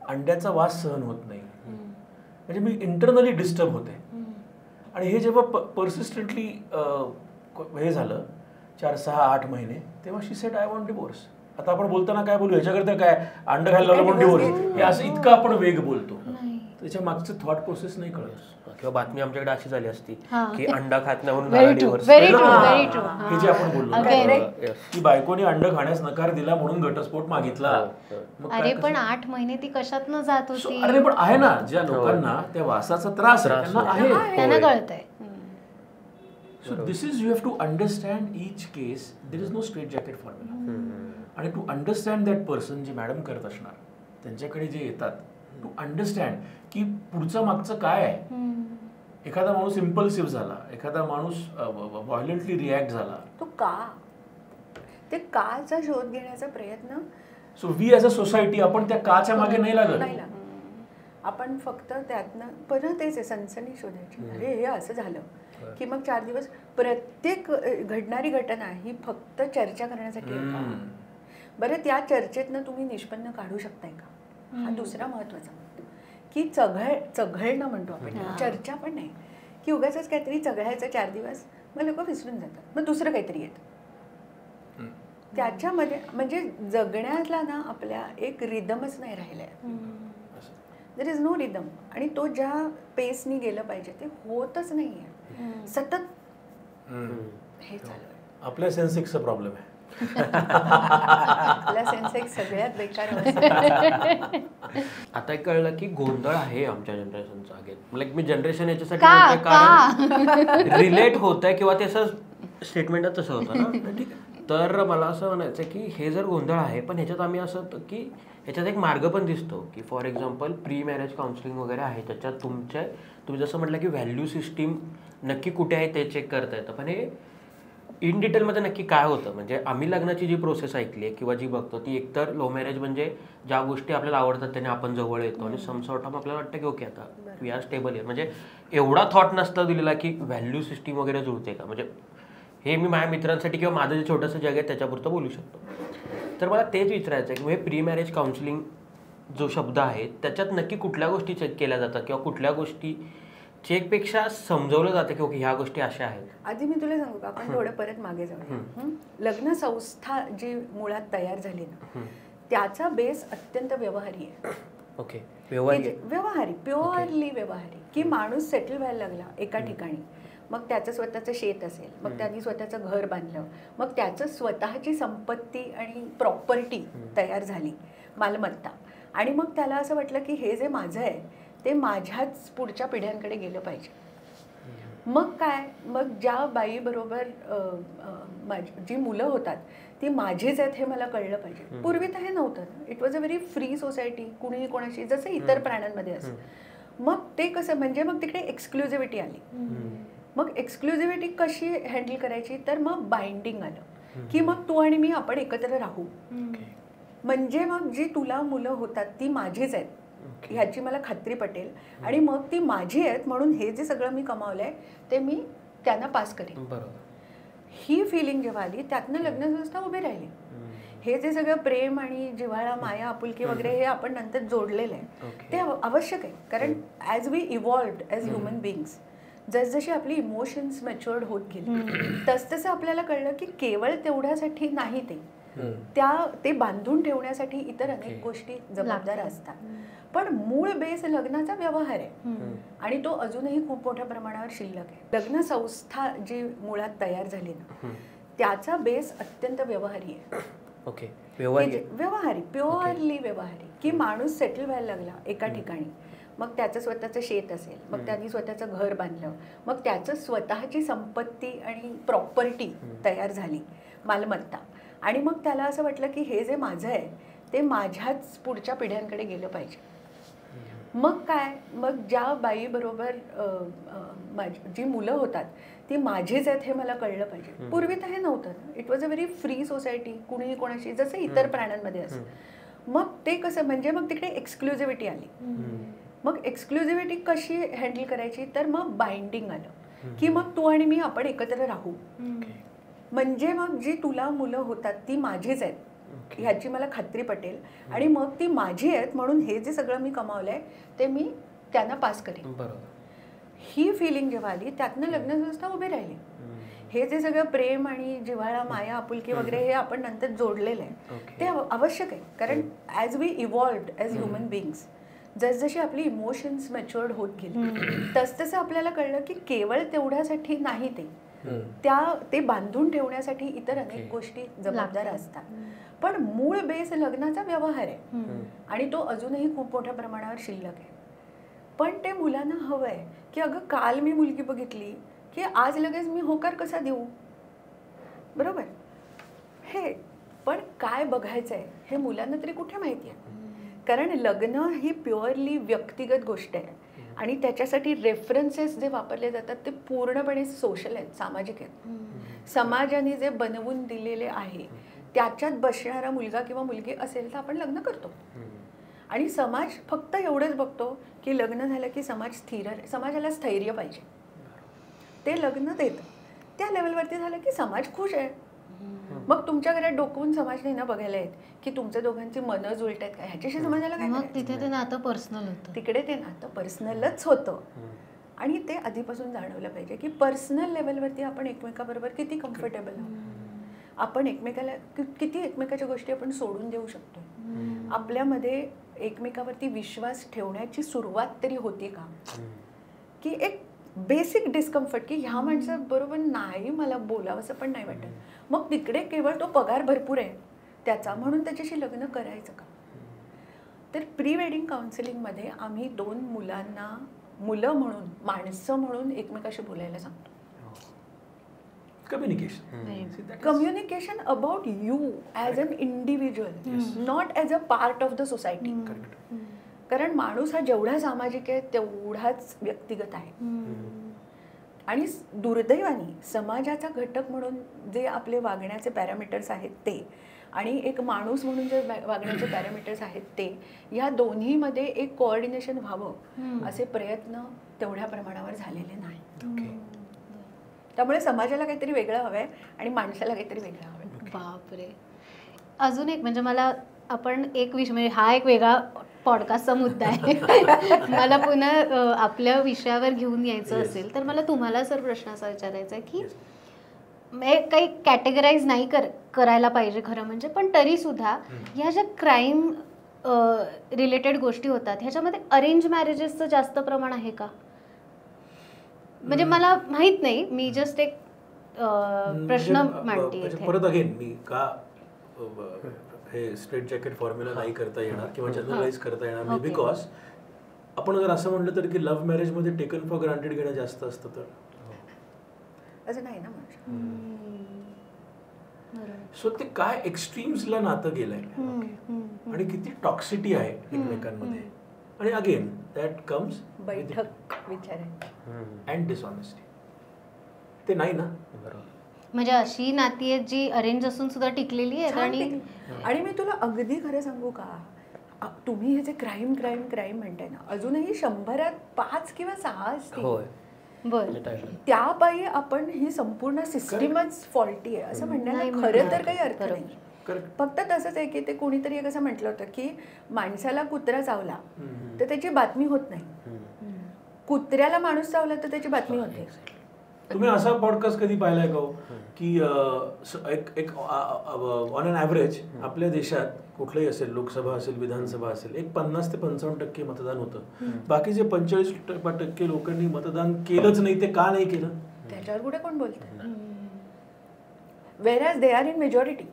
अंड्याचा वास सहन होत नाही, म्हणजे मी इंटरनली डिस्टर्ब होते. आणि हे जेव्हा परसिस्टंटली हे झालं 4, 6, 8 महिने, तेव्हा शी सेड आय वॉन्ट डिवोर्स. आता आपण बोलताना काय बोलू, ह्याच्याकरता काय अंड खायला लावलं म्हणून डिवोर्स, हे असं इतकं आपण वेग बोलतो, त्याच्या मागचं थॉट प्रोसेस नाही कळत. किंवा बातमी आमच्याकडे अशी झाली असती की अंडा खात नाही म्हणून Very true, very true, very true. हे जे आपण बोललो की बायकोने अंड खाण्यास नकार दिला म्हणून घटस्फोट मागितला. अरे पण 8 महिने ती कशातनं जात होती. अरे पण आहे ना, ज्या लोकांना त्या वासाचा त्रास आहे त्यांना आहे, त्यांना कळतंय. So this is, you have to understand each case. There is no straight jacket formula. आणि टू अंडरस्टँड दॅट पर्सन, जे मॅडम करत असणार त्यांच्याकडे जे येतात, टू अंडरस्टँड की पुढचं मागचं काय आहे. एखादा माणूस इम्पल्सिव्ह झाला, एखादा माणूस व्हायलंटली रिॲक्ट झाला, तो का, ते काचा शोध घेण्याचा प्रयत्न. So we as a society आपण त्या काच्या मागे नाही लागत. आपण फक्त त्यातनं परत तेच आहे, सनसनी शोधायची. अरे हे असं झालं की मग 4 दिवस प्रत्येक घडणारी घटना ही फक्त चर्चा करण्यासाठी आहे का? बरं, त्या चर्चेतनं तुम्ही निष्पन्न काढू शकताय का, हा दुसरा महत्वाचा. की चघळणं म्हणतो आपण, चर्चा पण नाही की उगाच काहीतरी चघळायचं 4 दिवस, मग लोक विसरून जातात, मग दुसरं काहीतरी येतं. त्याच्यामध्ये म्हणजे जगण्यातला ना आपल्या एक रिदमच नाही राहिलाय. There is no rhythm. आणि तो ज्या पेसनी गेलं पाहिजे ते होतच नाहीये, सतत हे चालू आहे. आपल्या सेन्सेक्सचा प्रॉब्लेम आहे. आपला सेन्सेक्स सगळ्यात बेकार अवस्था. आता कळलं की गोंधळ आहे आमच्या जनरेशनचा. लाईक मी जनरेशन याच्यासाठी कारण रिलेट होत आहे किंवा त्याचं स्टेटमेंटच तसं होतं ना. ठीक आहे, तर मला असं म्हणायचं की हे जर गोंधळ आहे, पण ह्याच्यात आम्ही असं की ह्याच्यात एक मार्ग पण दिसतो की for example pre marriage counselling वगैरे आहे, त्याच्यात तुम्ही जसं म्हटलं की व्हॅल्यू सिस्टीम नक्की कुठे आहे ते चेक करता येतं. पण हे इन डिटेलमध्ये नक्की काय होतं, म्हणजे आम्ही लग्नाची जी प्रोसेस ऐकली आहे किंवा जी बघतो ती एकतर लव्ह मॅरेज म्हणजे ज्या गोष्टी आपल्याला आवडतात त्याने आपण जवळ येतो आणि सम सॉर्ट ऑफ आपल्याला वाटतं की ओके आता वी आर स्टेबल आहे. म्हणजे एवढा थॉट नसता दिलेला की व्हॅल्यू सिस्टीम वगैरे जुळते का. म्हणजे हे मी माझ्या मित्रांसाठी किंवा माझं जे छोटंसं जग आहे त्याच्यापुरतं बोलू शकतो. तर मला तेच विचारायचं आहे की हे प्री मॅरेज काउन्सिलिंग जो शब्द आहे त्याच्यात नक्की कुठल्या गोष्टी चेक केल्या जातात किंवा कुठल्या गोष्टी चेकपेक्षा समजवलं जातं की ओके ह्या गोष्टी अशा आहेत. आधी मी तुला सांगू का, आपण थोडं परत मागे जाऊया. लग्न संस्था जी मुळात तयार झाली ना, त्याचा बेस अत्यंत व्यवहारी आहे. ओके, व्यवहारी, प्युअरली व्यवहारी. की माणूस सेटल व्हायला लागला एका ठिकाणी, मग त्याचं स्वतःचं शेत असेल, मग त्यांनी स्वतःचं घर बांधलं, मग त्याचं स्वतःची संपत्ती आणि प्रॉपर्टी तयार झाली, मालमत्ता. आणि मग त्याला असं वाटलं की हे जे माझं आहे ते माझ्याच पुढच्या पिढ्यांकडे गेलं पाहिजे. मग काय, मग ज्या बाईबरोबर जी मुलं होतात ती माझीच आहेत हे मला कळलं पाहिजे. पूर्वी तर हे नव्हतं. It was a very free society, कुणीही कोणाशी जसं इतर प्राण्यांमध्ये असं. मग ते कसं, म्हणजे मग तिकडे एक्सक्लुझिव्हिटी आली. मग एक्सक्लुझिव्हिटी कशी हँडल करायची, तर मग बाइंडिंग आलं की मग तू आणि मी आपण एकत्र राहू. म्हणजे मग जी तुला मुलं होतात ती माझीच आहेत ह्याची मला खात्री पटेल, आणि मग ती माझी आहेत म्हणून हे जे सगळं मी कमावलंय ते मी त्यांना पास करेन. ही फिलिंग जेव्हा आली त्यातनं लग्नसंस्था उभी राहिली हे जे सगळं प्रेम आणि जिव्हाळा, माया, आपुलकी वगैरे हे आपण नंतर जोडलेलं आहे, ते आवश्यक आहे. कारण as we evolved as human beings, जसजशी आपली इमोशन्स मॅच्युअर्ड होत गेली तसतसं आपल्याला कळलं की केवळ तेवढ्यासाठी नाही ते बांधून ठेवण्यासाठी इतर अनेक गोष्टी जबाबदार असतात. पण मूळ बेस लग्नाचा व्यवहार आहे आणि तो अजूनही खूप मोठ्या प्रमाणावर शिल्लक आहे. लग्न संस्था जी मुळात तयार झाली ना, त्याचा बेस अत्यंत व्यवहारी आहे. व्यवहारी, प्युअरली व्यवहारी, की माणूस सेटल व्हायला लागला एका ठिकाणी, मग त्याचं स्वतःचं शेत असेल, मग त्यांनी स्वतःचं घर बांधलं, मग त्याचं स्वतःची संपत्ती आणि प्रॉपर्टी तयार झाली, मालमत्ता, आणि मग त्याला असं वाटलं की हे जे माझं आहे ते माझ्याच पुढच्या पिढ्यांकडे गेलं पाहिजे. मग काय, मग ज्या बाईबरोबर जी मुलं होतात ती माझीच आहेत हे मला कळलं पाहिजे. पूर्वी तर हे नव्हतं. It was a very free society, कुणीही कोणाशी, जसं इतर प्राण्यांमध्ये असतं. मग ते कसं, म्हणजे मग तिकडे एक्सक्लुझिव्हिटी आली. मग एक्सक्लुझिव्हिटी कशी हँडल करायची, तर मग बाइंडिंग आलं की मग तू आणि मी आपण एकत्र राहू, म्हणजे मग जी तुला मुलं होतात ती माझीच आहेत ह्याची मला खात्री पटेल, आणि मग ती माझी आहेत म्हणून हे जे सगळं मी कमावलंय ते मी त्यांना पास करेन. ही फिलिंग जेव्हा आली, त्यातनं लग्नसंस्था उभी राहिली. हे जे सगळं प्रेम आणि जिव्हाळा, माया, आपुलकी वगैरे हे आपण नंतर जोडलेलं आहे, ते आवश्यक आहे. कारण as we evolved as human beings, जसजशी आपली इमोशन्स मॅच्युअर्ड होत गेली तसतसं आपल्याला कळलं की केवळ तेवढ्यासाठी नाही ते बांधून ठेवण्यासाठी इतर अनेक गोष्टी जबाबदार असतात. पण मूळ बेस लग्नाचा व्यवहार आहे आणि तो अजूनही खूप मोठ्या प्रमाणावर शिल्लक आहे. पण ते मुलांना हवं आहे की अगं काल मी मुलगी बघितली की आज लगेच मी होकार कसा देऊ, बरोबर हे. पण काय बघायचं आहे हे मुलांना तरी कुठे माहिती आहे. कारण लग्न ही प्युअरली व्यक्तिगत गोष्ट आहे आणि त्याच्यासाठी रेफरन्सेस जे वापरले जातात ते पूर्णपणे सोशल आहेत, सामाजिक आहेत. समाजाने जे बनवून दिलेले आहे त्याच्यात बसणारा मुलगा किंवा मुलगी असेल तर आपण लग्न करतो. आणि समाज फक्त एवढंच बघतो की लग्न झालं की समाज स्थिर, समाजाला स्थैर्य पाहिजे, ते लग्न देतं. त्या लेवलवरती झालं की समाज खुश आहे. मग तुमच्या घरात डोकवून समाजने ना बघायला येत की तुमच्या दोघांची मनं जुळत आहेत का, ह्याच्याशी समाजाला काय, मग तिथे ते नातं पर्सनल होतं, तिकडे ते नातं पर्सनलच होतं. आणि ते आधीपासून जाणवलं पाहिजे की पर्सनल लेवलवरती आपण एकमेकाबरोबर किती कम्फर्टेबल आहोत, आपण एकमेकाला किती एकमेकाच्या गोष्टी आपण सोडून देऊ शकतो, आपल्यामध्ये एकमेकावरती विश्वास ठेवण्याची सुरुवात तरी होती का, की एक बेसिक डिस्कम्फर्ट की ह्या माणसाबरोबर नाही मला बोलावंसं पण नाही वाटत, मग तिकडे केवळ तो पगार भरपूर आहे त्याचा म्हणून त्याच्याशी लग्न करायचं का. तर प्री वेडिंग काउन्सिलिंगमध्ये आम्ही 2 मुलांना मुलं म्हणून, माणसं म्हणून एकमेकाशी बोलायला सांगतो. Communication about you as an individual, not as a part of the society. कारण माणूस हा जेवढा सामाजिक आहे तेवढाच व्यक्तिगत आहे. आणि दुर्दैवाने समाजाचा घटक म्हणून जे आपले वागण्याचे पॅरामीटर्स आहेत ते, आणि एक माणूस म्हणून जे वागण्याचे पॅरामीटर्स आहेत ते, या दोन्हीमध्ये एक कोऑर्डिनेशन व्हावं असे प्रयत्न तेवढ्या प्रमाणावर झालेले नाही. त्यामुळे समाजाला काहीतरी वेगळं हवं आहे आणि माणसाला काहीतरी वेगळं हवं आहे. बापरे. अजून एक म्हणजे मला आपण एक विषय, म्हणजे हा एक वेगळा पॉडकास्टचा मुद्दा आहे. मला पुन्हा आपल्या विषयावर घेऊन यायचं असेल तर मला तुम्हाला सर प्रश्न असा विचारायचा आहे की काही कॅटेगराईज नाही करायला पाहिजे खरं म्हणजे, पण तरीसुद्धा ह्या ज्या क्राईम रिलेटेड गोष्टी होतात ह्याच्यामध्ये अरेंज मॅरेजेसचं जास्त प्रमाण आहे का? म्हणजे मला माहित नाही, मी जस्ट एक प्रश्न मांडते. परत अगेन मी का हे स्ट्रेट जॅकेट फॉर्म्युला नाही करता येणार किंवा जनरलाइज करता येणार नाही, बिकॉज आपण जर असं म्हटलं तर की लव्ह मॅरेजमध्ये टेकन फॉर ग्रांटेड घेणं जास्त असतं, तर असं नाही ना. सो ते काय एक्स्ट्रीम्सला नातं गेलंय आणि किती टॉक्सिटी आहे एकमेकांमध्ये. आणि अगेन दॅट कम्स बैठक विचार अँड डिसऑनेस्टी. ते नाही ना. म्हणजे अशी नाती आहेत जी अरेंज असून सुद्धा टिकलेली आहेत. आणि मी तुला अगदी खरं सांगू का, तुम्ही हे जे क्राईम क्राईम क्राईम म्हणताय ना, अजूनही 100त 5 किंवा 6 असतील. त्यापायी आपण ही संपूर्ण सिस्टीमच फॉल्टी आहे असं म्हणण्याला खरं तर काही अर्थ नाही. Correct. फक्त तसंच आहे की ते कोणीतरी एक असं म्हटलं होतं की माणसाला कुत्रा चावला तर त्याची बातमी होत नाही, कुत्र्याला माणूस चावला तर त्याची बातमी होते. तुम्ही असा पॉडकास्ट कधी पाहिलाय का हो? की एक ऑन अन ॲव्हरेज आपल्या देशात कुठलंही असेल, लोकसभा असेल, विधानसभा असेल, एक 50 ते 55% मतदान होतं. बाकीचे 45% लोकांनी मतदान केलंच नाही. ते का नाही केलं? त्याच्यावर कुठे कोण बोलतं? Where they are in majority.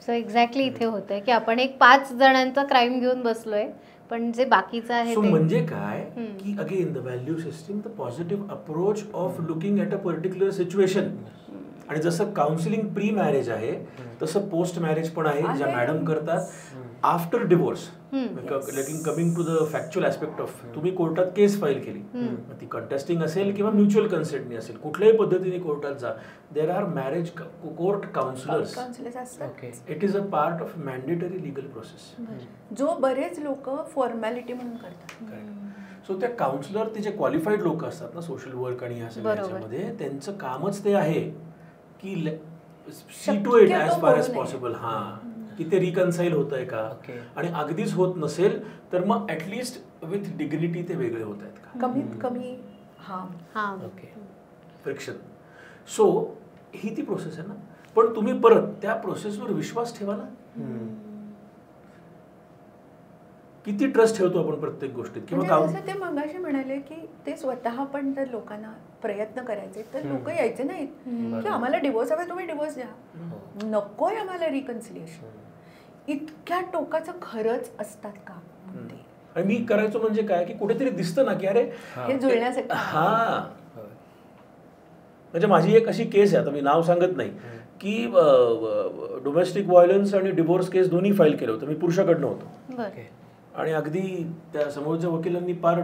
So exactly इथे होतंय की आपण एक 5 जणांचा क्राईम घेऊन बसलोय, पण जे बाकीचं आहे सो ते म्हणजे काय की again the value system, the positive approach of looking at a particular situation. आणि जसं काउन्सिलिंग प्री मॅरेज आहे तसं पोस्ट मॅरेज पण आहे, ज्या मॅडम करतात after divorce. Coming to the factual aspect of, तुम्ही कोर्टात केस फाईल केली, ती कंटेस्टिंग असेल किंवा म्युच्युअल कन्सेंटनी असेल, कुठल्याही पद्धतीने कोर्टात जा, there are marriage court counsellors. It is a part of mandatory legal process, जो बरेच लोक फॉर्मॅलिटी म्हणून करतात. सो त्या काउन्सिलर ते जे क्वालिफाईड लोक असतात ना सोशल वर्क आणि ह्या सगळ्यामध्ये, त्यांचं कामच ते आहे की see to it as far as possible. की ते रिकन्साईल होत आहे का, आणि अगदीच होत नसेल तर मग ऍटलिस्ट विथ डिग्निटी ते वेगळे होत आहेत का, कमीत कमी फ्रिक्शन. सो ही ती प्रोसेस आहे ना. पण तुम्ही परत त्या प्रोसेसवर विश्वास ठेवा ना. किती ट्रस्ट ठेवतो आपण प्रत्येक गोष्टीत. किंवा जसं ते मगाशी म्हणाले की ते स्वतः पण जर लोकांना प्रयत्न करायचे तर लोक यायचे नाहीत की आम्हाला डिवोर्स हवा, तुम्ही डिवोर्स द्या, नकोय आम्हाला रिकन्सिलिएशन. इतक्या टोकाचं खरंच असतात का? आणि मी करायचो म्हणजे काय की कुठेतरी दिसतं ना की अरे हे जुळण्यासाठी. म्हणजे माझी एक अशी केस आहे, आता मी नाव सांगत नाही, की डोमेस्टिक व्हायलन्स आणि डिवोर्स केस दोन्ही फाईल केलं होतं. मी पुरुषाकडनं होतो आणि अगदी त्या समोरच्या वकिलांनी फार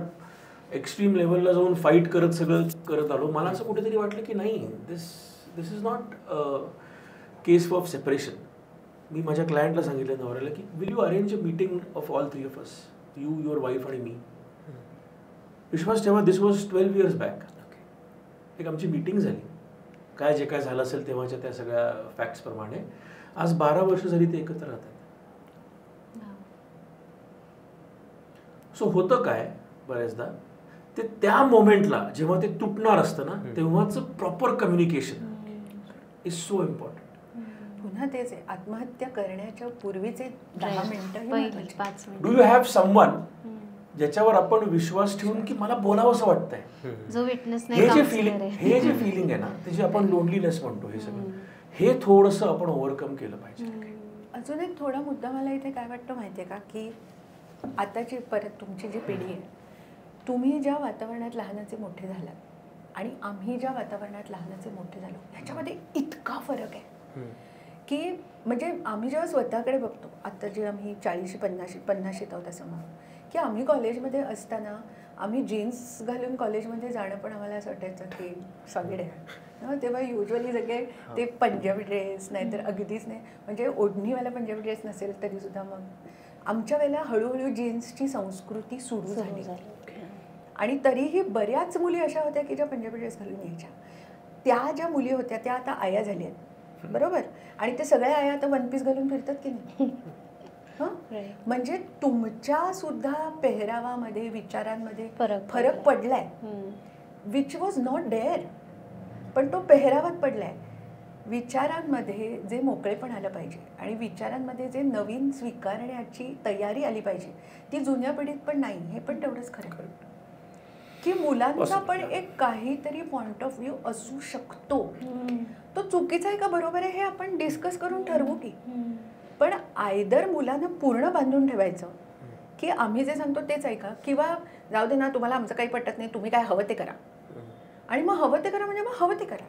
एक्स्ट्रीम लेवलला जाऊन फाईट करत सगळं करत आलो. मला असं कुठेतरी वाटलं की नाही, this is not case of separation. मी माझ्या क्लायंटला सांगितलं, नवऱ्याला, की will you arrange a meeting of all 3 of us, you, your wife आणि मी. विश्वास ठेवा, दिस वॉज 12 years बॅक. एक आमची मीटिंग झाली, काय जे काय झालं असेल तेव्हाच्या त्या सगळ्या फॅक्ट्स प्रमाणे. आज 12 वर्ष झाली ते एकत्र राहतात. सो होतं काय बऱ्याचदा ते त्या मोमेंटला जेव्हा ते तुटणार असतं ना, तेव्हाच proper communication is so important. पुन्हा तेच आहे, आत्महत्या करण्याच्या पूर्वीचे 10 मिनिटं, 5 minute. Do you have someone ज्याच्यावर आपण विश्वास ठेवून की मला बोलावंसं वाटतंय, जो विटनेस हे नाही, जे फिलिंग आहे ना, ते जे आपण लोनलीनेस म्हणतो, हे सगळं हे थोडंसं आपण ओव्हरकम केलं पाहिजे. अजून एक थोडा मुद्दा मला इथे काय वाटतं माहिती आहे का, की आताची परत तुमची जी पिढी आहे, तुम्ही ज्या वातावरणात लहानाचे मोठे झालात आणि आम्ही ज्या वातावरणात लहानाचे मोठे झालो, ह्याच्यामध्ये इतका फरक आहे की म्हणजे आम्ही जेव्हा स्वतःकडे बघतो, आता जे आम्ही 40-50 येत आहोत असं म्हणून, की आम्ही कॉलेजमध्ये असताना आम्ही जीन्स घालून कॉलेजमध्ये जाणं पण आम्हाला असं वाटायचं की सॉलिड आहे. तेव्हा युजली सगळे ते पंजाबी ड्रेस, नाहीतर अगदीच नाही, म्हणजे ओढणीवाला पंजाबी ड्रेस नसेल तरीसुद्धा मग आमच्या वेळेला हळूहळू जीन्सची संस्कृती सुरू झाली. आणि तरीही बऱ्याच मुली अशा होत्या की ज्या पंजाबी ड्रेस घालून यायच्या. त्या ज्या मुली होत्या त्या आता आया झाल्या आहेत, बरोबर, आणि ते सगळ्या आया आता 1 piece घालून फिरतात की नाही. म्हणजे तुमच्या सुद्धा पेहरावामध्ये, विचारांमध्ये फरक पडलाय, विच वॉज नॉट डेअर, पण तो पेहरावात पडलाय. विचारांमध्ये जे मोकळेपण आलं पाहिजे आणि विचारांमध्ये जे नवीन स्वीकारण्याची तयारी आली पाहिजे, ती जुन्या पिढीत पण नाही. हे पण तेवढंच खरं की मुलांचा पण एक काहीतरी पॉइंट ऑफ व्ह्यू असू शकतो. तो चुकीचा आहे का बरोबर आहे हे आपण डिस्कस करून ठरवू की, पण आयदर मुलांना पूर्ण बांधून ठेवायचं की आम्ही जे सांगतो तेच ऐका, किंवा जाऊ दे ना, तुम्हाला आमचं काही पटत नाही, तुम्ही काय हवं ते करा, आणि मग हवं ते करा म्हणजे मग हवं ते करा.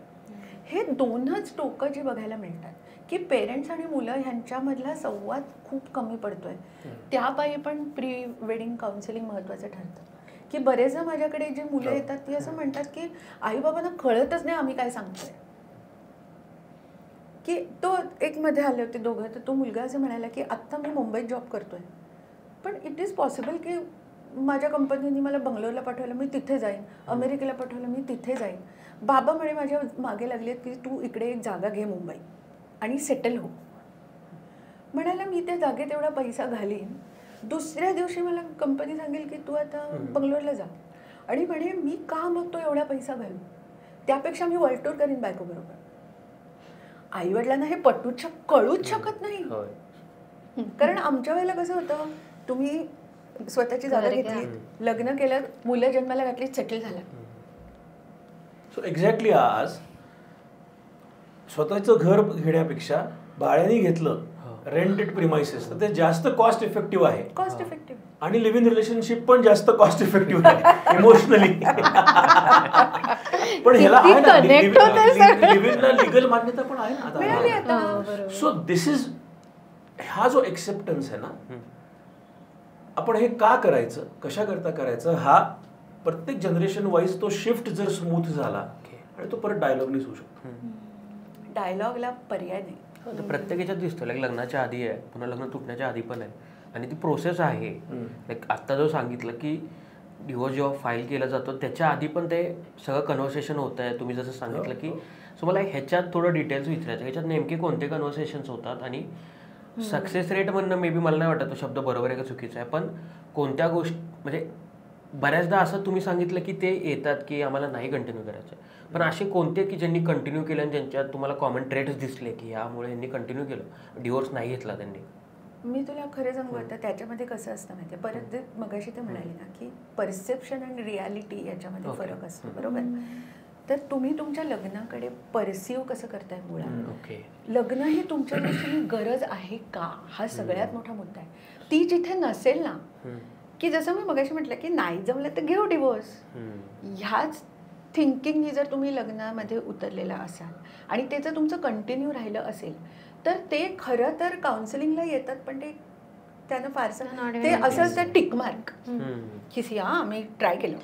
हे दोनच टोकं जी बघायला मिळतात की पेरेंट्स आणि मुलं ह्यांच्यामधला संवाद खूप कमी पडतोय. त्यापायी पण प्री वेडिंग काउन्सिलिंग महत्त्वाचं ठरतं. की बरेचदा माझ्याकडे जी मुलं येतात ती असं म्हणतात की आई बाबांना कळतच नाही आम्ही काय सांगतोय. की तो एक मध्ये आले होते दोघं, तर तो मुलगा असं म्हणाला की आत्ता मी मुंबईत जॉब करतोय, पण इट इज पॉसिबल की माझ्या कंपनीने मला बंगलोरला पाठवलं, मी तिथे जाईन, अमेरिकेला पाठवलं, मी तिथे जाईन. बाबा म्हणे माझ्या मागे लागले की तू इकडे एक जागा घे मुंबई, आणि सेटल हो. म्हणाला मी त्या जागेत एवढा पैसा घालीन, दुसऱ्या दिवशी मला कंपनी सांगेल की तू आता बंगलोरला जा, आणि म्हणे मी का मग तो एवढा पैसा घालू, त्यापेक्षा मी वर्ल्ड टूर करीन बायकोबरोबर. आईवडिलांना हे कळूच शकत नाही. कारण आमच्या वेळेला कसं होतं, तुम्ही स्वतःची जागा घेतली, लग्न केलं, मुलं जन्माला घातली, सेटल झाला. सो एक्झॅक्टली आज स्वतःचं घर घेण्यापेक्षा भाड्याने घेतलं रेंटेड प्रिमाइसेस, तर ते जास्त कॉस्ट इफेक्टिव्ह आहे. कॉस्ट इफेक्टिव्ह आणि लिव्ह इन रिलेशनशिप पण जास्त कॉस्ट इफेक्टिव्ह आहे इमोशनली. पण ह्याला आहे ना, लिव्ह इनला लीगल मान्यता पण आहे ना. सो दिस इज, हा जो एक्सेप्टन्स आहे ना, आपण हे का करायचं, कशा करता करायचं, हा प्रत्येक जनरेशन वाईज तो शिफ्ट जर स्मूथ झाला आणि तो परत डायलॉगनीच होऊ शकतो. डायलॉगला पर्याय नाही. प्रत्येकाच्यात दिसतो, लाईक लग्नाच्या आधी आहे, पुन्हा लग्न तुटण्याच्या आधी पण आहे, आणि ती प्रोसेस आहे. लाईक आत्ता जो सांगितलं की डिवोर्स जेव्हा फाईल केला जातो त्याच्या आधी पण ते सगळं कन्व्हर्सेशन होत आहे, तुम्ही जसं सांगितलं की. सो मला ह्याच्यात थोडं डिटेल्स विचारायचं, ह्याच्यात नेमके कोणते कन्व्हर्सेशन्स होतात, आणि सक्सेस रेट म्हणणं मे बी मला नाही वाटत तो शब्द बरोबर आहे का चुकीचा आहे, पण कोणत्या गोष्टी, म्हणजे बऱ्याचदा असं तुम्ही सांगितलं की ते येतात की आम्हाला नाही कंटिन्यू करायचं, पण असे कोणते की ज्यांनी कंटिन्यू केलं आणि ज्यांच्यात तुम्हाला कॉमन ट्रेट्स दिसले की यामुळे यांनी कंटिन्यू केलं, डिवोर्स नाही घेतला त्यांनी? मी तुला खरं सांगू, आता त्याच्यामध्ये कसं असतं माहिती आहे, परत जे मगाशी ते म्हणाले ना की परसेप्शन आणि रियालिटी याच्यामध्ये फरक असतो, बरोबर. तर तुम्ही तुमच्या लग्नाकडे परसिव्ह कसं करताय मुळात. लग्न ही तुमच्या दृष्टीने गरज आहे का, हा सगळ्यात मोठा मुद्दा आहे. ती जिथे नसेल ना, की जसं मी मगाशी म्हटलं की नाही जमलं तर घेऊ डिवोर्स, ह्याच थिंकिंगनी जर तुम्ही लग्नामध्ये उतरलेला असाल आणि त्याचं तुमचं कंटिन्यू राहिलं असेल, तर ते खरं तर काउन्सिलिंगला येतात, पण ते त्यानं फारसं ते असं असतं टिकमार्क की आम्ही ट्राय केलं,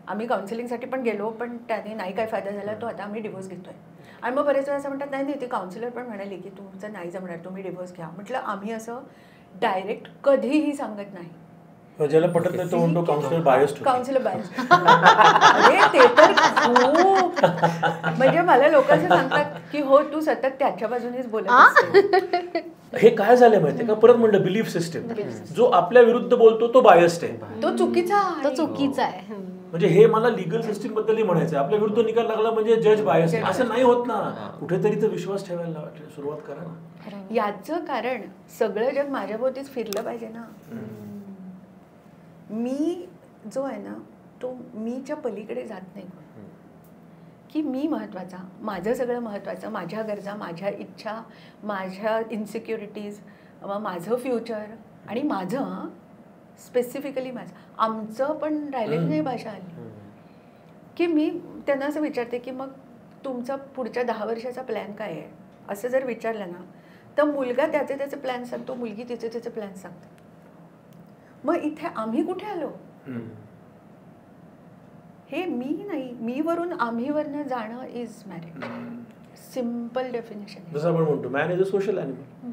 आम्ही काउन्सिलिंगसाठी पण गेलो, पण त्याने नाही काय फायदा झाला, तो आता आम्ही डिवोर्स घेतोय. आणि मग बरेच वेळा असं म्हणतात नाही नाही, ते काउन्सिलर पण म्हणाले की तुमचं नाही जमणार, तुम्ही डिवोर्स घ्या. म्हटलं आम्ही असं डायरेक्ट कधीही सांगत नाही. ज्याला पटत नाही तो म्हणतो काउन्सिलर बायस्ड. काउन्सिलर बायस्ड अरे ते तर खूप, म्हणजे मला लोक असं सांगतात की हो तू सतत त्याच्या बाजूनेच बोलत असते. हे काय झालंय माहितीये का, परत म्हणलं बिलीफ सिस्टम, जो आपल्या विरुद्ध बोलतो तो बायस्ड आहे, तो चुकीचा आहे. म्हणजे हे मला लिगल सिस्टीम बद्दलही म्हणायचं, आपल्या विरुद्ध निकाल लागला म्हणजे जज बायस. असं नाही होत ना, कुठेतरी तर विश्वास ठेवायला सुरुवात करा ना. याचं कारण सगळं जग माझ्याभोवतीच फिरलं पाहिजे ना. मी जो आहे ना तो मीच्या पलीकडे जात नाही, की मी महत्त्वाचा, माझं सगळं महत्त्वाचं, माझ्या गरजा, माझ्या इच्छा, माझ्या इन्सिक्युरिटीज, माझं फ्युचर आणि माझं स्पेसिफिकली माझं, आमचं पण राहिलेली नाही भाषा आली. की मी त्यांना असं विचारते की मग तुमचा पुढच्या 10 वर्षाचा प्लॅन काय आहे, असं जर विचारलं ना तर मुलगा त्याचे प्लॅन सांगतो, मुलगी तिचे प्लॅन सांगते. मग इथे आम्ही कुठे आलो? हे मी नाही, मी वरून आम्ही वरनं जाणं इज मॅरेज. Simple definition. जसं आपण म्हणतो man is a social animal.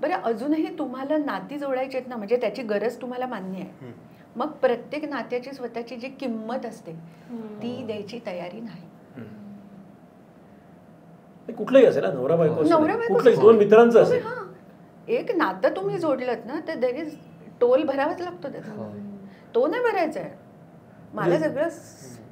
बरं, अजूनही तुम्हाला नाती जोडायची आहेत ना, म्हणजे त्याची गरज तुम्हाला मान्य आहे, मग प्रत्येक नात्याची स्वतःची जी किंमत असते ती द्यायची तयारी नाही. कुठलंही असेल, नवरा बायको, कुठलंही, दोन मित्रांचं असेल, एक नातं तुम्ही जोडलत ना तर देर इज टोल भरावाच लागतो त्याचा. तो नाही भरायचा आहे, मला सगळं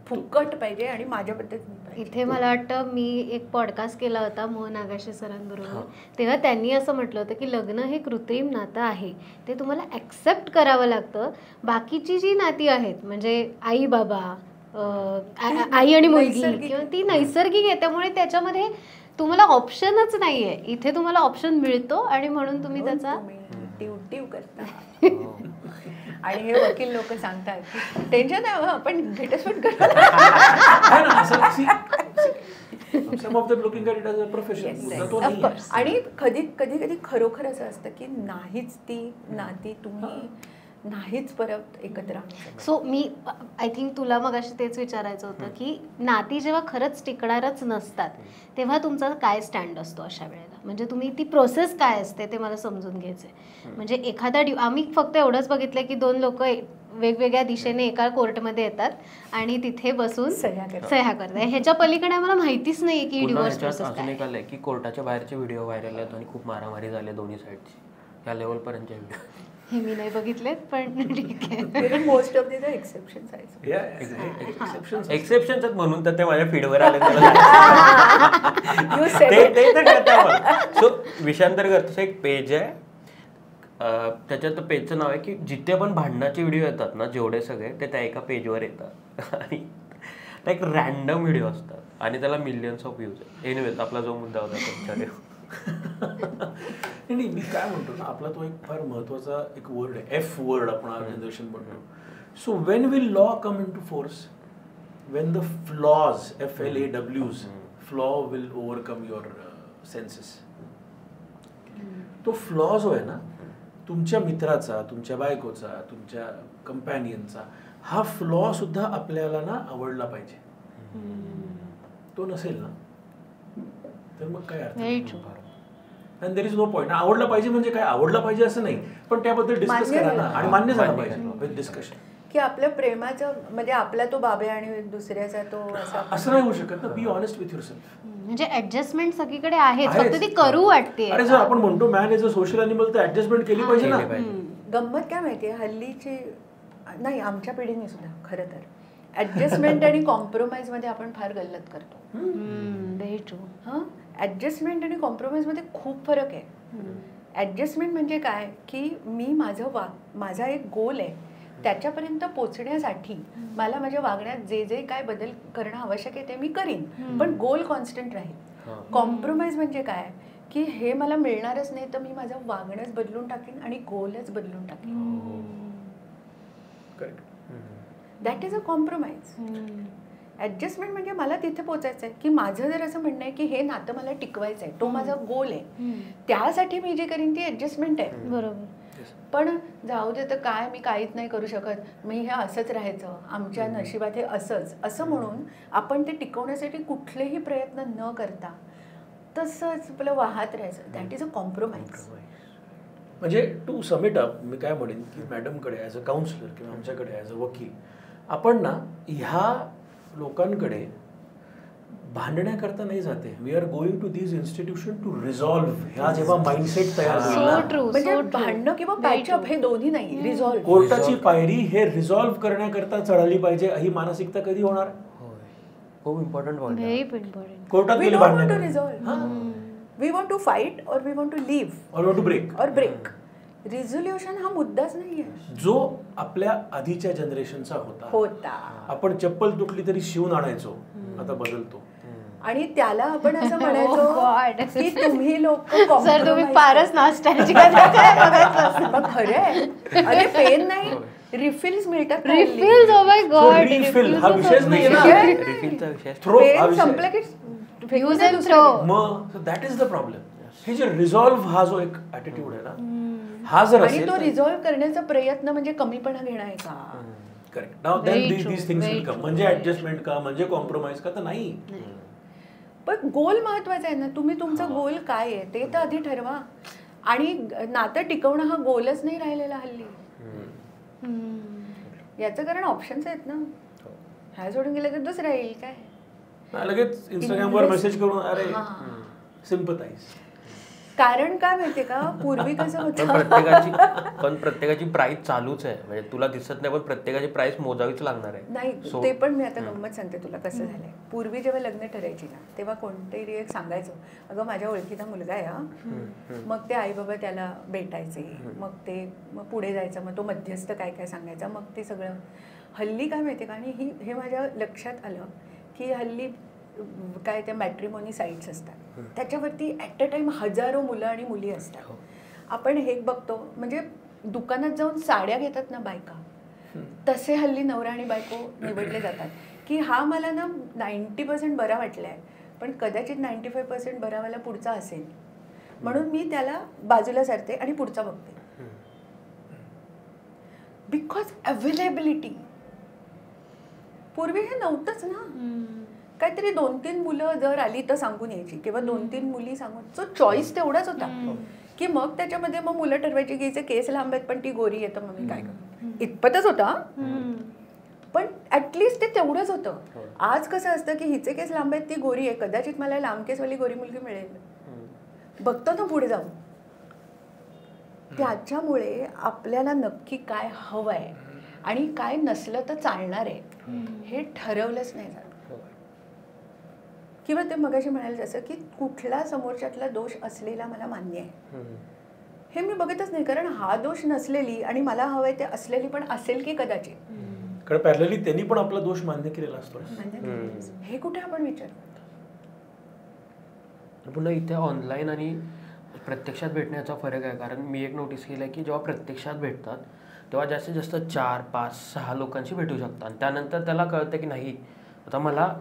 फुकट पाहिजे आणि माझ्या पद्धतीने. इथे मला वाटतं मी एक पॉडकास्ट केला होता मोहन आगाशे सरांबरोबर, तेव्हा त्यांनी असं म्हटलं होतं की लग्न हे कृत्रिम नातं आहे, ते तुम्हाला ॲक्सेप्ट करावं लागतं. बाकीची जी नाती आहेत म्हणजे आई बाबा, आई आणि मुलगी, किंवा ती नैसर्गिक आहे, त्यामुळे त्याच्यामध्ये तुम्हाला ऑप्शनच नाही आहे. इथे तुम्हाला ऑप्शन मिळतो आणि म्हणून तुम्ही त्याचा टिव करता. आणि हे वकील लोक सांगतात टेन्शन आहे, आपण घटस्फोट करतो. आणि कधी कधी खरोखर असं असतं की नाहीच ती नाती तुम्ही नाहीच परत एकत्र. सो मी आय थिंक तुला मग अशी तेच विचारायचं होतं की नाती जेव्हा खरंच टिकणारच नसतात तेव्हा तुमचा काय स्टँड असतो अशा वेळेला, म्हणजे तुम्ही ती प्रोसेस काय असते ते मला समजून घ्यायचं आहे. म्हणजे एखादा आम्ही फक्त एवढंच बघितलं की 2 लोक वेगवेगळ्या दिशेने एका कोर्टमध्ये येतात आणि तिथे बसून सह्या करतात. सह्या करतात. ह्याच्या पलीकडे आम्हाला माहितीच नाही की पुन्हा डिवोर्स ह्याच्यात प्रोसेस अजून काय. एक आलंय की कोर्टाच्या बाहेरचे व्हिडिओ व्हायरल आहेत आणि खूप मारामारी झाली दोन्ही साईडची, या लेवलपर्यंतचे व्हिडिओ. हे मी नाही बघितलेत पण ठीक आहे. मोस्ट ऑफ द एक्सेप्शन्स आहेत. एक्सेप्शन्स आहेत म्हणून तर ते माझ्या फीडवर आले. You said it. सो विषयांतर्गत तसं एक पेज आहे, त्याच्यात पेजचं नाव आहे की जिथे पण भांडणाचे व्हिडिओ येतात ना जेवढे सगळे ते त्या एका पेजवर येतात आणि एक रॅन्डम व्हिडिओ असतात आणि त्याला मिलियन्स ऑफ व्ह्यूज आहेत. एनिवेज आपला जो मुद्दा होता तुमच्याकडे. नाही मी काय म्हणतो ना, आपला तो एक फार महत्वाचा एक वर्ड आहे, एफ वर्ड आपण जनरेशन म्हणतो. So when will law come into force? When the flaws, FLAWs, flaw will overcome your senses. तो फ्लॉ जो आहे ना तुमच्या मित्राचा, तुमच्या बायकोचा, तुमच्या कंपॅनियनचा, हा फ्लॉ सुद्धा आपल्याला ना आवडला पाहिजे. तो नसेल ना तर मग काय अर्थ? And there is no point. आवडला पाहिजे म्हणजे काय, आवडला पाहिजे असं नाही, पण त्याबद्दल डिस्कस करा ना आणि मान्य झालं पाहिजे विथ डिस्कशन. की आपल्या प्रेमाचं म्हणजे आपला तो बाबे आणि दुसऱ्याचा तो असं नाही होऊ शकत ना. Be honest with yourself. म्हणजे ऍडजस्टमेंट सगळीकडे आहेत, फक्त ती करू वाटते. अरे जर आपण म्हणतो man is a social animal तर ऍडजस्टमेंट केली पाहिजे ना. गंमत काय माहितीये हल्लीची, नाही आमच्या पिढीने सुद्धा खरं तर ऍडजस्टमेंट आणि कॉम्प्रोमाइज मध्ये आपण फार गल्लत करतो. Very true. हां, ऍडजस्टमेंट आणि कॉम्प्रोमाइज मध्ये खूप फरक आहे. ऍडजस्टमेंट म्हणजे काय की मी माझा एक गोल आहे, त्याच्यापर्यंत पोचण्यासाठी मला माझ्या वागण्यात जे जे काय बदल करणं आवश्यक आहे ते मी करीन, पण गोल कॉन्स्टंट राहील. कॉम्प्रोमाइज म्हणजे काय की हे मला मिळणारच नाही तर मी माझं वागणंच बदलून टाकीन आणि गोलच बदलून टाकीन. That is a compromise. Adjustment म्हणजे मला तिथे पोचायचं आहे की माझं जर असं म्हणणं आहे की हे नातं मला टिकवायचं आहे, तो माझा गोल आहे, त्यासाठी मी जे करीन ती ऍडजस्टमेंट आहे. बरोबर. पण जाऊ दे तर काय, मी काहीच नाही करू शकत, मी हे असंच राहायचं, आमच्या नशिबात हे असंच असं म्हणून आपण ते टिकवण्यासाठी कुठलेही प्रयत्न न करता तसंच आपलं वाहत राहायचं. That is a compromise. म्हणजे टू सम इट अप मी काय म्हणेन की मॅडमकडे ॲज अ काउन्सिलर किंवा आमच्याकडे ॲज अ वकील आपण ना ह्या लोकांकडे भांडण्याकरता नाही जाते. We are going to this institution to resolve. ह्या जेव्हा माइंडसेट तयार होईल म्हणजे भांडणं किंवा पॅचअप हे दोन्ही नाही, रिझॉल्व्ह. कोर्टाची पायरी हे रिझॉल्व्ह करण्याकरता चढाली पाहिजे. ही मानसिकता कधी होणार? खूप इम्पॉर्टंट पॉईंट. Very important. कोर्टात वी गेले डोंट वॉन्ट टू भांडण, resolve, we want to fight or we want to live or to break. Or break. Resolution हा मुद्दाच नाहीये. जो आपल्या आधीच्या जनरेशनचा होता. आपण चप्पल तुटली तरी शिवून आणायचो, आता बदलतो. आणि त्याला आपण असं म्हणायचो की तुम्ही लोक सर तुम्ही फारच नॉस्टॅल्जिक खरंय. अरे पेन नाही, रिफिल्स मिळतात. Refills. Oh my God. Refill हा विषयच नाही ना. रिफिलचा विषय थ्रो हा पेन विषय. संपलं की यूज अँड थ्रो. मग दॅट इज द प्रॉब्लेम. हे जे रिझॉल्व्ह हा जो एक ॲटिट्यूड आहे ना, हा जर आणि असेल तो रिझॉल्व्ह करण्याचा प्रयत्न म्हणजे कमीपणा घेणं आहे का? Correct. Now then these things will come. म्हणजे ऍडजस्टमेंट का, म्हणजे कॉम्प्रोमाइज का, तर नाही. पण गोल महत्वाचा आहे ना. तुम्ही तुमचा गोल काय आहे ते तर आधी ठरवा. आणि नातं टिकवणं हा गोलच नाही राहिलेला हल्ली. याचं कारण ऑप्शन्स आहेत ना. ह्या सोडून गेलं तर दुसरं येईल काय. लगेच इंस्टाग्रामवर मेसेज करून अरे सिम्पथाइज. कारण काय माहितीये का, पूर्वी कसं होतं, पण प्रत्येकाची प्राइस चालूच आहे. म्हणजे तुला दिसत नाही पण प्रत्येकाची प्राइस मोजावीच लागणार आहे. नाही ते पण मी आता गंमत सांगते तुला कसं झालंय. पूर्वी जेव्हा लग्न ठरायची ना तेव्हा कोणतरी एक सांगायचं, अगं माझ्या ओळखीचा मुलगा आहे हा. मग ते आई बाबा त्याला भेटायचे, मग पुढे जायचं, मग तो मध्यस्थ काय काय सांगायचा, मग ते सगळं. हल्ली काय माहितीये का, आणि हे माझ्या लक्षात आलं की हल्ली काय त्या मॅट्रिमोनी साईट्स असतात, त्याच्यावरती ॲट अ टाइम हजारो मुलं आणि मुली असतात. आपण हे बघतो म्हणजे दुकानात जाऊन साड्या घेतात ना बायका, तसे हल्ली नवरा आणि बायको निवडले जातात की हा मला ना 90% बरा वाटलाय, पण कदाचित 95% बरावाला पुढचा असेल, म्हणून मी त्याला बाजूला सरते आणि पुढचा बघते. Because availability. पूर्वी हे नव्हतंच ना. काहीतरी 2-3 मुलं जर आली तर सांगून यायची, किंवा 2-3 मुली सांगून. सो चॉईस तेवढाच होता की मग त्याच्यामध्ये मग मुलं ठरवायची की हिचे केस लांब आहेत पण ती गोरी आहे तर मग मी काय करू. इतपतच होता, पण ॲटलिस्ट ते तेवढंच होतं. आज कसं असतं की हिचे केस लांब आहेत, ती गोरी आहे, कदाचित मला लांब केसवाली गोरी मुलगी मिळेल, बघतो ना पुढे जाऊन. त्याच्यामुळे आपल्याला नक्की काय हवं आहे आणि काय नसलं तर चालणार आहे हे ठरवलंच नाही जात. किंवा ते मगाशी म्हणाले जसं की कुठला समोरच्यातला दोष असलेला मला मान्य आहे हे मी बघतच नाही, कारण हा दोष नसलेली आणि मला हवंय ते असलेली पण असेल की कदाचित, कारण पॅरलली त्यांनी पण आपला दोष मान्य केलेला असतो. हे कुठे आपण विचार. पुन्हा इथे ऑनलाईन आणि प्रत्यक्षात भेटण्याचा फरक आहे. कारण मी एक नोटीस केलं आहे की जेव्हा प्रत्यक्षात भेटतात तेव्हा जास्तीत जास्त 4, 5, 6 लोकांशी भेटू शकतात आणि त्यानंतर त्याला कळतं की नाही आता मला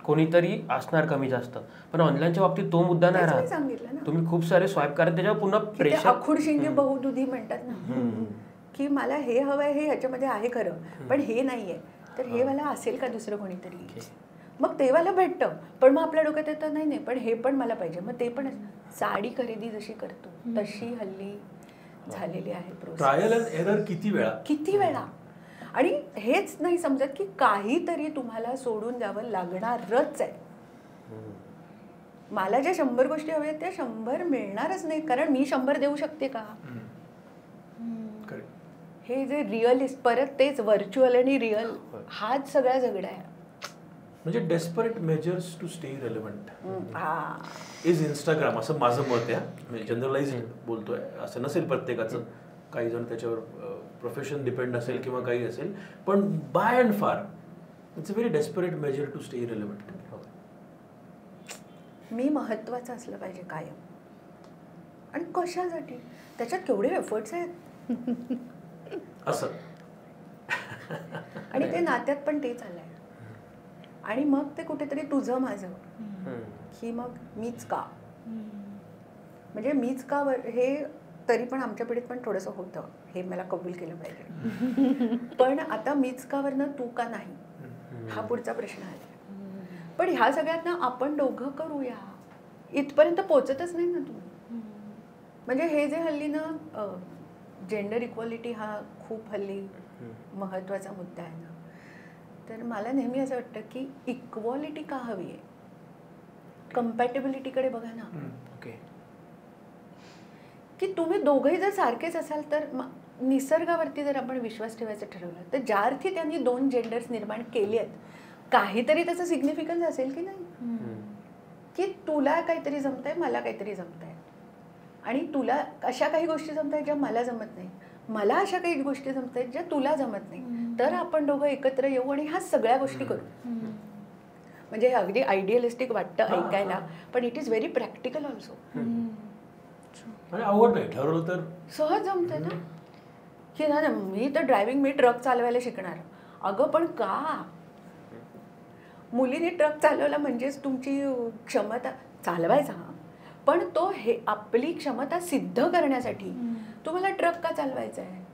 कोणीतरी असणार कमी जास्त. पण ऑनलाईनच्या बाबतीत तो मुद्दा नाही राहत. तुम्ही खूप सारे स्वाईप करा, त्याच्यावर पुन्हा प्रेशर. आखूड शिंगे बहुदुधी म्हणतात ना, की मला हे हवंय, हे ह्याच्यामध्ये आहे खरं, पण हे नाहीये, तर हे मला असेल का दुसरं कोणीतरी, मग तेव्हाला भेटतं. पण मग आपल्या डोक्यात येतं नाही नाही पण हे पण मला पाहिजे. मग ते पण साडी खरेदी जशी करतो तशी हल्ली झालेली आहे प्रोसेस. ट्रायल अँड एरर किती वेळा. आणि हेच नाही समजत की काहीतरी तुम्हाला सोडून द्यावं लागणारच आहे. मला ज्या 100 गोष्टी हव्या त्या 100 मिळणारच नाही, कारण मी 100 देऊ शकते का. हे जे रिअलिस्ट, परत तेच व्हर्च्युअल आणि रिअल, हाच सगळा झगडा आहे. म्हणजे desperate measures to stay relevant is Instagram, असं माझं मत आहे. जनरलाइज बोलतोय, असं नसेल प्रत्येकाचं, काही जण त्याच्यावर प्रोफेशन डिपेंड असेल किंवा काही असेल, पण by and far it's a very desperate measure to stay relevant. मी महत्वाचं असलं पाहिजे कायम, आणि कशासाठी, त्याच्यात केवढे एफर्ट्स आहेत असं. आणि ते नात्यात पण तेच आलंय. आणि मग ते कुठेतरी तुझं माझं, की मग मीच का, म्हणजे मीच का, हे तरी पण आमच्या पिढीत पण थोडंसं होतं, हे मला कबूल केलं पाहिजे. पण आता मीच कावरनं तू का नाही हा पुढचा प्रश्न आला. पण ह्या सगळ्यात ना आपण दोघं करूया इथपर्यंत पोचतच नाही ना तुम्ही. म्हणजे हे जे हल्ली ना जेंडर इक्वॅलिटी हा खूप हल्ली महत्त्वाचा मुद्दा आहे ना, तर मला नेहमी असं वाटतं की इक्वॉलिटी का हवी आहे, कम्पॅटेबिलिटीकडे बघा ना. की तुम्ही दोघंही जर सारखेच असाल तर निसर्गावरती जर आपण विश्वास ठेवायचं ठरवलं तर ज्या अर्थी त्यांनी 2 जेंडर्स निर्माण केले आहेत, काहीतरी त्याचं सिग्निफिकन्स असेल की नाही, की तुला काहीतरी जमतंय, मला काहीतरी जमतंय, आणि तुला अशा काही गोष्टी जमतायत ज्या मला जमत नाही, मला अशा काही गोष्टी जमतायत ज्या तुला जमत नाही, तर आपण दोघं एकत्र येऊ आणि ह्या सगळ्या गोष्टी करू. म्हणजे हे अगदी आयडियलिस्टिक वाटतं ऐकायला, पण it is very practical also. आवड नाही ठरवलं तर सहज जमतंय ना, की ना मी तर ड्रायव्हिंग, मी ट्रक चालवायला शिकणार. अगं पण का, मुलीने ट्रक चालवला म्हणजेच तुमची क्षमता चालवायचा, पण तो हे आपली क्षमता सिद्ध करण्यासाठी तुम्हाला ट्रक का चालवायचा आहे.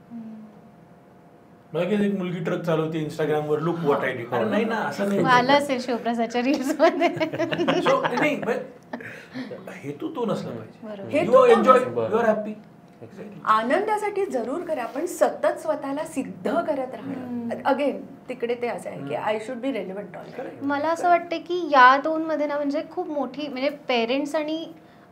एक मुलगी ट्रक चालवते इंस्टाग्रामवर, लुक व्हॉट आय डू. नाही ना, असं नाही. आलं असेल शिवप्रसादच्या रील्स मध्ये. हेतू तो नसला पाहिजे. हेतू एन्जॉय, यू आर हॅपी. आनंदासाठी जरूर करा, पण सतत स्वतःला सिद्ध करत राहणं. अगेन तिकडे ते असं आहे की I should be relevant all. मला असं वाटतं की या दोनमध्ये ना म्हणजे खूप मोठी, म्हणजे पेरेंट्स आणि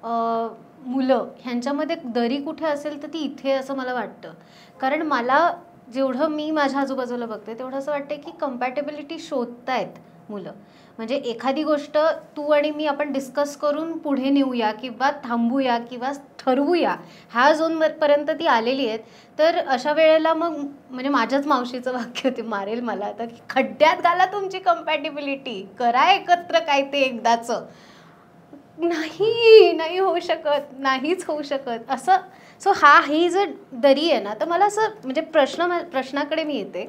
मुलं ह्यांच्यामध्ये दरी कुठे असेल तर ती इथे, असं मला वाटतं. कारण मला जेवढं मी माझ्या आजूबाजूला बघते तेवढं असं वाटतं की कम्पॅटेबिलिटी शोधतायत मुलं. म्हणजे एखादी गोष्ट तू आणि मी आपण डिस्कस करून पुढे नेऊया किंवा थांबूया किंवा ठरवूया, ह्या झोनपर्यंत ती आलेली आहेत. तर अशा वेळेला मग म्हणजे माझ्याच मावशीचं वाक्य होते, मारेल मला आता, की खड्ड्यात घाला तुमची कम्पॅटेबिलिटी, करा एकत्र काय ते एकदाचं. नाही होऊ शकत, नाहीच होऊ शकत असं. सो ही जर दरी आहे ना, तर मला असं म्हणजे प्रश्नाकडे मी येते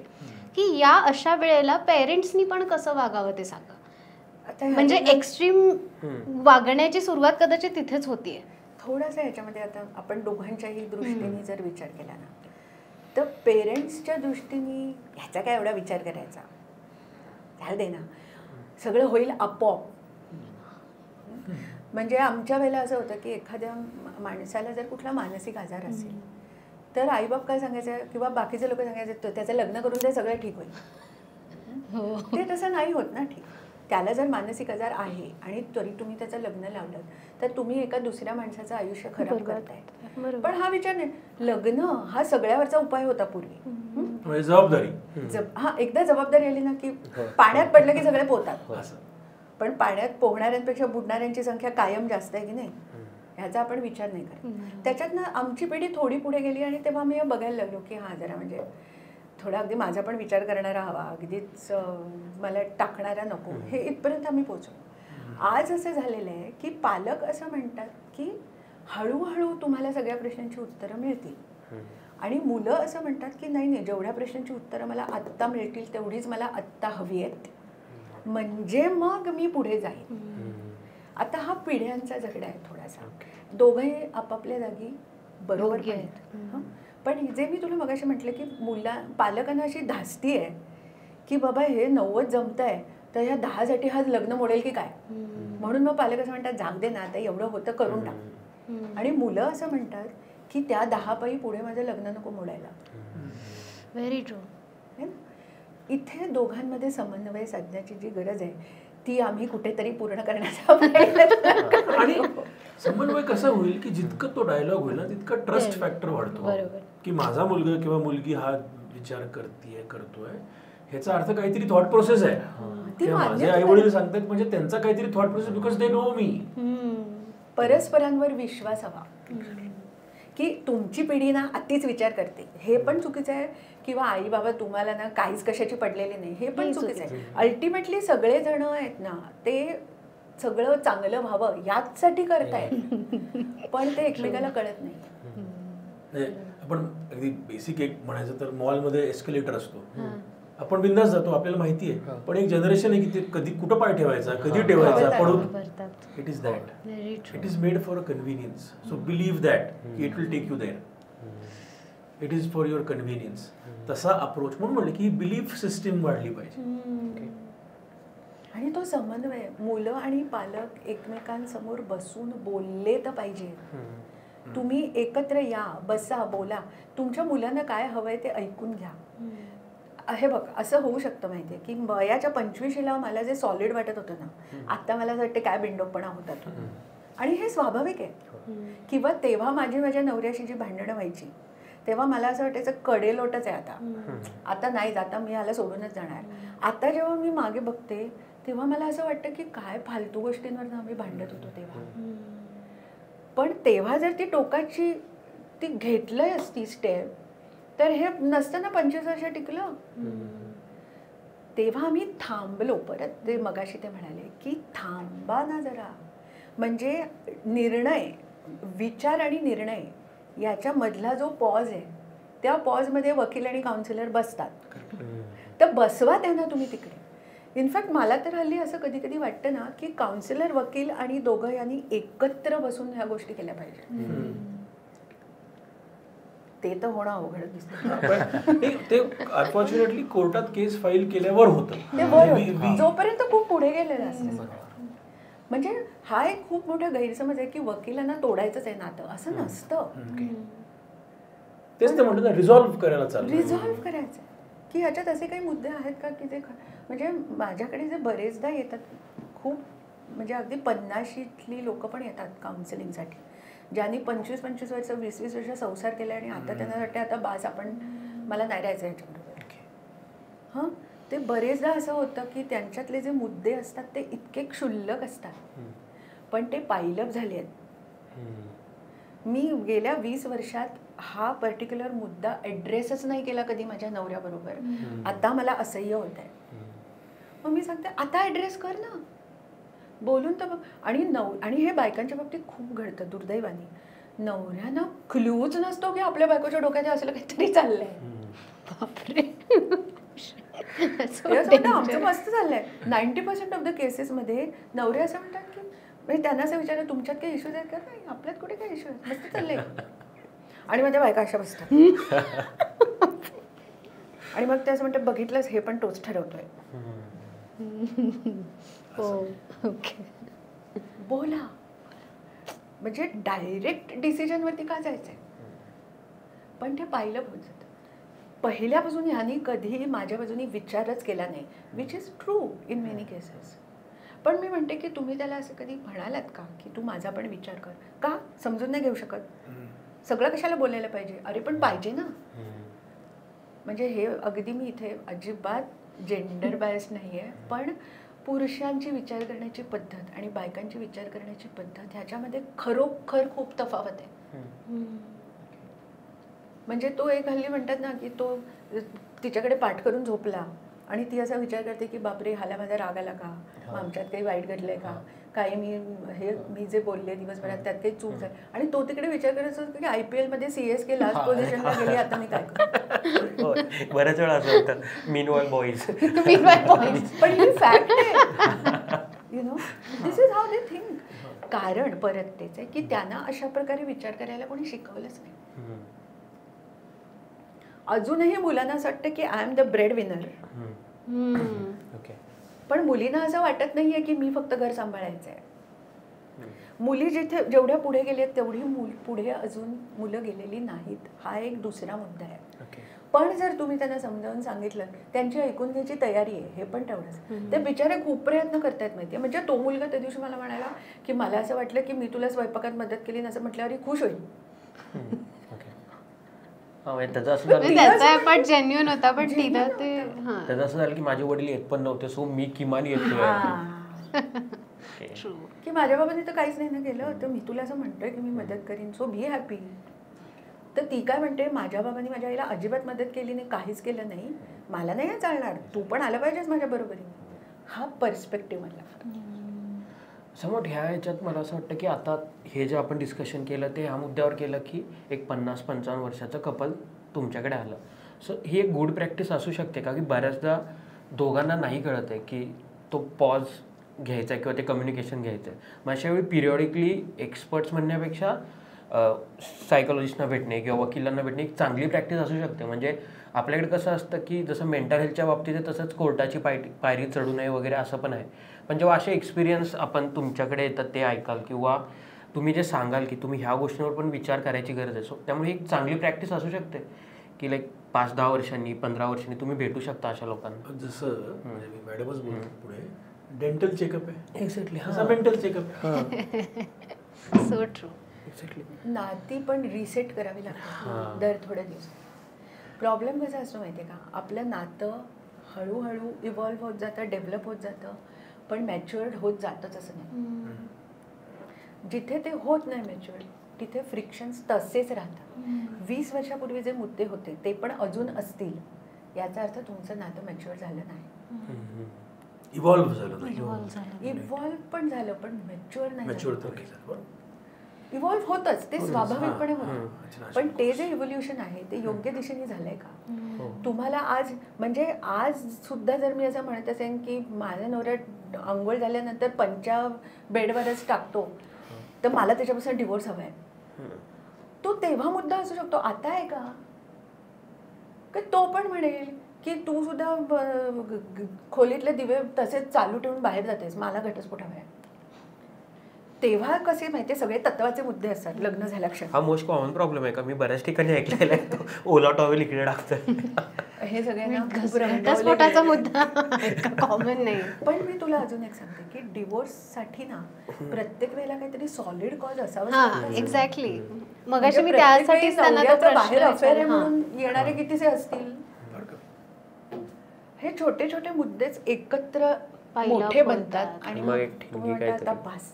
की या अशा वेळेला पेरेंट्सनी पण कसं वागावं ते सांगा. म्हणजे एक्स्ट्रीम वागण्याची सुरुवात कदाचित तिथेच होतीये. थोडासा याच्यामध्ये आता आपण दोघांच्याही दृष्टीने जर विचार केला ना, तर पेरेंट्सच्या दृष्टीने ह्याचा काय एवढा विचार करायचा, ह्या दे ना, सगळं होईल आपोआप. म्हणजे आमच्या वेळेला असं होतं की एखाद्या माणसाला जर कुठला मानसिक आजार असेल तर आईबाप काय सांगायचं किंवा बाकीचे लोक सांगायचे त्याचं लग्न करून ते सगळं ठीक होईल. ते तसं नाही होत ना ठीक. त्याला जर मानसिक आजार आहे आणि तरी तुम्ही त्याचं लग्न लावलं तर तुम्ही एका दुसऱ्या माणसाचं आयुष्य खराब करताय. पण हा विचार नाही, लग्न हा सगळ्यावरचा उपाय होता पूर्वी. जबाबदारी हा एकदा जबाबदारी आली ना की पाण्यात पडलं की सगळे पोहतात. पण पाण्यात पोहणाऱ्यांपेक्षा बुडणाऱ्यांची संख्या कायम जास्त आहे की नाही, ह्याचा आपण विचार नाही करत. त्याच्यातनं आमची पिढी थोडी पुढे गेली आणि तेव्हा मी बघायला लागलो की हा जरा म्हणजे थोडा अगदी माझा पण विचार करणारा हवा, अगदीच मला टाकणारा नको, हे इथपर्यंत आम्ही पोचलो. आज असं झालेलं आहे की पालक असं म्हणतात की हळूहळू तुम्हाला सगळ्या प्रश्नांची उत्तरं मिळतील आणि मुलं असं म्हणतात की नाही नाही, जेवढ्या प्रश्नांची उत्तरं मला आत्ता मिळतील तेवढीच मला आत्ता हवी आहेत, म्हणजे मग मी पुढे जाईन. आता हा पिढ्यांचा झगडा आहे थोडासा. दोघंही आपापल्या जागी बरोबर पण आहेत. पण जे मी तुला मगाशी म्हटलं की पालकांना अशी धास्ती आहे की बाबा हे 90 जमत आहे तर ह्या 10 साठी हा लग्न मोडेल की काय, म्हणून मग पालक असं म्हणतात जाग दे ना, आता एवढं होतं करून टाक. आणि मुलं असं म्हणतात की त्या 10 पायी पुढे माझं लग्न नको मोडायला. Very true. इथे दोघांमध्ये समन्वय साधण्याची जी गरज आहे ती आम्ही कुठेतरी पूर्ण करण्याचा प्रयत्न. आणि समन्वय कसा होईल की जितकं तो डायलॉग होईल ना तितका ट्रस्ट फॅक्टर वाढतो की माझा मुलगा किंवा मुलगी हा विचार करतोय ह्याचा अर्थ काहीतरी थॉट प्रोसेस आहे. माझे आई वडील सांगतात म्हणजे त्यांचा काहीतरी thought process, because they know me. परस्परांवर विश्वास हवा की तुमची पिढी ना अतिच विचार करते, हे पण चुकीचं आहे. किंवा आई बाबा तुम्हाला ना काहीच कशाची पडलेली नाही, हे पण चुकीचं आहे. अल्टिमेटली सगळे जण आहेत ना ते सगळं चांगलं व्हावं याचसाठी करतायत, पण ते एकमेकाला कळत नाही. आपण अगदी बेसिक एक म्हणायचं तर मॉलमध्ये एस्केलेटर असतो, आपण बिंदास जातो, आपल्याला माहिती आहे. पण एक जनरेशन आहे की ते कधी कुठं पाय ठेवायचा, कधी ठेवायचा, पडून. It is that, it is made for a convenience. So believe that it will take you there, it is for your convenience. तसा अप्रोच म्हणून म्हणलं की बिलीफ सिस्टीम वाढली पाहिजे. आणि तो समन्वय मुलं आणि पालक एकमेकांसमोर बसून बोलले तर पाहिजे. तुम्ही एकत्र या, बसा, बोला, तुमच्या मुलांना काय हवंय ते ऐकून घ्या. हे बघ असं होऊ शकतं माहितीये की वयाच्या 25ला मला जे सॉलिड वाटत होतं ना, आता मला असं वाटतं काय बिंडोकपणा होता तो. आणि हे स्वाभाविक आहे. किंवा तेव्हा माझ्या नवऱ्याशी जी भांडणं व्हायची तेव्हा मला असं वाटायचं कडेलोटच आहे आता नाहीच, आता मी याला सोडूनच जाणार. आता जेव्हा मी मागे बघते तेव्हा मला असं वाटतं की काय फालतू गोष्टींवर आम्ही भांडत होतो तेव्हा. पण तेव्हा जर ती टोकाची ती घेतलंय असती स्टेप तर हे नसताना 25 वर्ष टिकलं. तेव्हा आम्ही थांबलो. परत ते मगाशी ते म्हणाले की थांबा ना जरा, म्हणजे निर्णय, विचार आणि निर्णय याच्या मधला जो पॉज आहे त्या पॉजमध्ये वकील आणि काउन्सिलर बसतात, तर बसवा त्यांना तुम्ही तिकडे. इनफॅक्ट मला तर हल्ली असं कधी कधी वाटतं ना की काउन्सिलर, वकील आणि दोघं यांनी एकत्र बसून ह्या गोष्टी केल्या पाहिजे. ते तर होणं अवघड दिसतं. ते अनफॉर्च्युनेटली कोर्टात केस फाईल केल्यावर होतं, जोपर्यंत खूप पुढे गेलेलं असतं. म्हणजे हा एक खूप मोठा गैरसमज आहे की वकिलांना तोडायचंच आहे नातं, असं नसतं. तेच तर म्हणतो ना, रिझॉल्व्ह करायला चालू, रिझॉल्व्ह करायचं की ह्याच्यात असे काही मुद्दे आहेत का की ते म्हणजे माझ्याकडे जे बरेचदा येतात खूप, म्हणजे अगदी 50शीतली लोक पण येतात काउन्सिलिंगसाठी, ज्यांनी 25-25 वर्ष 20-20 वर्ष संसार केला आणि आता त्यांना वाटतं आता बास, आपण मला नाही राहायचं ह्याच्याबरोबर. हां, ते बरेचदा असं होतं की त्यांच्यातले जे मुद्दे असतात ते इतके क्षुल्लक असतात पण ते पायलअप झाले आहेत. मी गेल्या 20 वर्षात हा पर्टिक्युलर मुद्दा ॲड्रेसच नाही केला कधी माझ्या नवऱ्याबरोबर. आता मला असह्य होत आहे. मग मी सांगते आता ॲड्रेस कर ना, बोलून तर बघ. आणि हे बायकांच्या बाबतीत खूप घडतं दुर्दैवाने. नवऱ्यांना क्लूच नसतो की आपल्या बायकोच्या डोक्यात असलं काहीतरी चाललंय. बापरे, आमचं मस्त चाललंय. 90% ऑफ द केसेसमध्ये नवरे असं म्हणतात की म्हणजे त्यांना असं विचारलं तुमच्यात काही इश्यूज आहेत का? नाही, आपल्यात कुठे काही इश्यू आहेत, मस्त चाललंय. आणि मग त्या बायका अशा बसतात आणि मग ते असं म्हणतात बघितलंच, हे पण तोच ठरवतोय. बोला, म्हणजे डायरेक्ट डिसिजनवरती का जायचंय? पण ते पाहिलं पाहिजे. पहिल्यापासून ह्यानी कधीही माझ्या बाजूनी विचारच केला नाही, which is true in many cases. पण मी म्हणते की तुम्ही त्याला असं कधी म्हणालात का की तू माझा पण विचार कर? का समजून नाही घेऊ शकत? सगळं कशाला बोलायला पाहिजे? अरे पण पाहिजे ना. म्हणजे हे अगदी मी इथे अजिबात जेंडर बायस नाही आहे, पण पुरुषांची विचार करण्याची पद्धत आणि बायकांची विचार करण्याची पद्धत ह्याच्यामध्ये खरोखर खूप तफावत आहे. म्हणजे तो एक हल्ली म्हणतात ना की तो तिच्याकडे पाठ करून झोपला आणि ती असा विचार करते की बापरे हाला माझा राग आला का, आमच्यात काही वाईट घडलंय का, काही मी जे बोलले दिवसभरात त्यात काही चूक झाली, आणि तो तिकडे विचार करत असतो की IPL मध्ये CSK लास्ट पोझिशनला गेली, आता मी काय करू. बऱ्याच वेळा असं होतं मीनवाइल बॉईज. पण ही फॅक्ट आहे, you know, this is how they think. कारण परत तेच आहे की त्यांना अशा प्रकारे विचार करायला कोणी शिकवलंच नाही. अजूनही मुलांना असं वाटतं की I am the bread winner, पण मुलींना असं वाटत नाहीये की मी फक्त घर सांभाळायचं आहे. मुली जेवढ्या पुढे गेलेत तेवढी पुढे अजून मुलं गेलेली नाहीत. हा एक दुसरा मुद्दा आहे. पण जर तुम्ही त्यांना समजावून सांगितलं, त्यांची ऐकून घ्यायची तयारी आहे, हे पण तेवढंच. ते बिचारे खूप प्रयत्न करतायत माहितीये. म्हणजे तो मुलगा त्या दिवशी मला म्हणाला की मला असं वाटलं की मी तुला स्वयंपाकात मदत केली, असं म्हटल्यावर खुश होईल. त्याचा एफर्ट जेन्युइन होता, पण तिला ते त्याचं असं झालं की माझे वडील येत पण नव्हते, सो मी किमान येतोय. की माझ्या बाबांनी तर काहीच नाही ना केलं, तर मी तुला असं म्हणतोय की मी मदत करीन, सो बी हॅपी. तर ती काय म्हणते, माझ्या बाबांनी माझ्या आईला अजिबात मदत केली नाही, काहीच केलं नाही, मला नाही चालणार, तू पण आलं पाहिजेस माझ्या बरोबरीने. हा पर्स्पेक्टिव्ह मला समोर ह्या ह्याच्यात मला असं वाटतं की आता हे जे आपण डिस्कशन केलं ते ह्या मुद्द्यावर केलं की एक 50-55 वर्षाचं कपल तुमच्याकडे आलं, सो ही एक गुड प्रॅक्टिस असू शकते का? की बऱ्याचदा दोघांना नाही कळत आहे की तो पॉज घ्यायचा आहे किंवा ते कम्युनिकेशन घ्यायचं आहे. मग अशावेळी पिरियॉडिकली एक्सपर्ट्स म्हणण्यापेक्षा सायकोलॉजिस्टना भेटणे किंवा वकिलांना भेटणे एक चांगली प्रॅक्टिस असू शकते. म्हणजे आपल्याकडे कसं असतं की जसं मेंटल हेल्थच्या बाबतीत आहे तसंच कोर्टाची पायरी चढू नये वगैरे असं पण आहे. पण जेव्हा असे एक्सपिरियन्स आपण तुमच्याकडे येतात ते ऐकाल किंवा तुम्ही जे सांगाल की तुम्ही ह्या गोष्टींवर पण विचार करायची गरज आहे, सो त्यामुळे एक चांगली प्रॅक्टिस असू शकते की लाईक 5-10 वर्षांनी 15 वर्षांनी तुम्ही भेटू शकता अशा लोकांना. जसं म्हणजे मी मॅडमच बोलतो पुढे डेंटल चेकअप आहे, एक्झॅक्टली हा मेंटल चेकअप आहे. So true. नाती पण रिसेट करावी लागतात दर थोड्या दिवसात. प्रॉब्लेम कसा असतो माहिती आहे का, आपलं नातं हळूहळू इव्हॉल्व्ह होत जातं, डेव्हलप होत जातं, पण मॅच्युअर्ड होत जातच असं नाही. जिथे ते होत नाही मॅच्युअर्ड, तिथे फ्रिक्शन्स तसेच राहतात. 20 वर्षापूर्वी जे मुद्दे होते ते पण अजून असतील, याचा अर्थ तुमचं नातं मॅच्युअर झालं नाही. इव्हॉल्व्ह झालं नाही, इव्हॉल्व्ह पण झालं पण मॅच्युअर नाही. मॅच्युअर तर नाही झालं. इव्हॉल्व्ह होतच, ते स्वाभाविकपणे होतं, पण ते जे इव्होल्युशन आहे ते योग्य दिशेने झालंय का? तुम्हाला आज म्हणजे आज सुद्धा जर मी असं म्हणत असेन की माझ्या नवऱ्यात आंघोळ झाल्यानंतर पंचा बेडवरच टाकतो, तर मला त्याच्यापासून डिवोर्स हवाय, तो तेव्हा मुद्दा असू शकतो. आता आहे का? तो पण म्हणेल की तू सुद्धा खोलीतले दिवे तसेच चालू ठेवून बाहेर जातेस, मला घटस्फोट हवाय. तेव्हा कसे माहितीये सगळे तत्वाचे मुद्दे असतात लग्न झाल्याक्षणी. हा मोस्ट कॉमन प्रॉब्लेम आहे का? मी बऱ्याच ठिकाणी ऐकलेला आहे, तो ओला टॉवेल इकडे टाकतं. हे सगळ्यांना घटस्फोटाचा मुद्दा कॉमन नाही. पण मी तुला अजून एक सांगते की डिवोर्ससाठी ना प्रत्येक वेळेला काहीतरी सॉलिड कॉज असावा. एक्झॅक्टली. मगाशी मी त्यासाठीच त्यांना तो बाहेर अफेअर प्रश्न म्हणून येणारे कितीसे असतील. हे छोटे छोटे मुद्देच एकत्र मोठे बनतात आणि मग आता बस.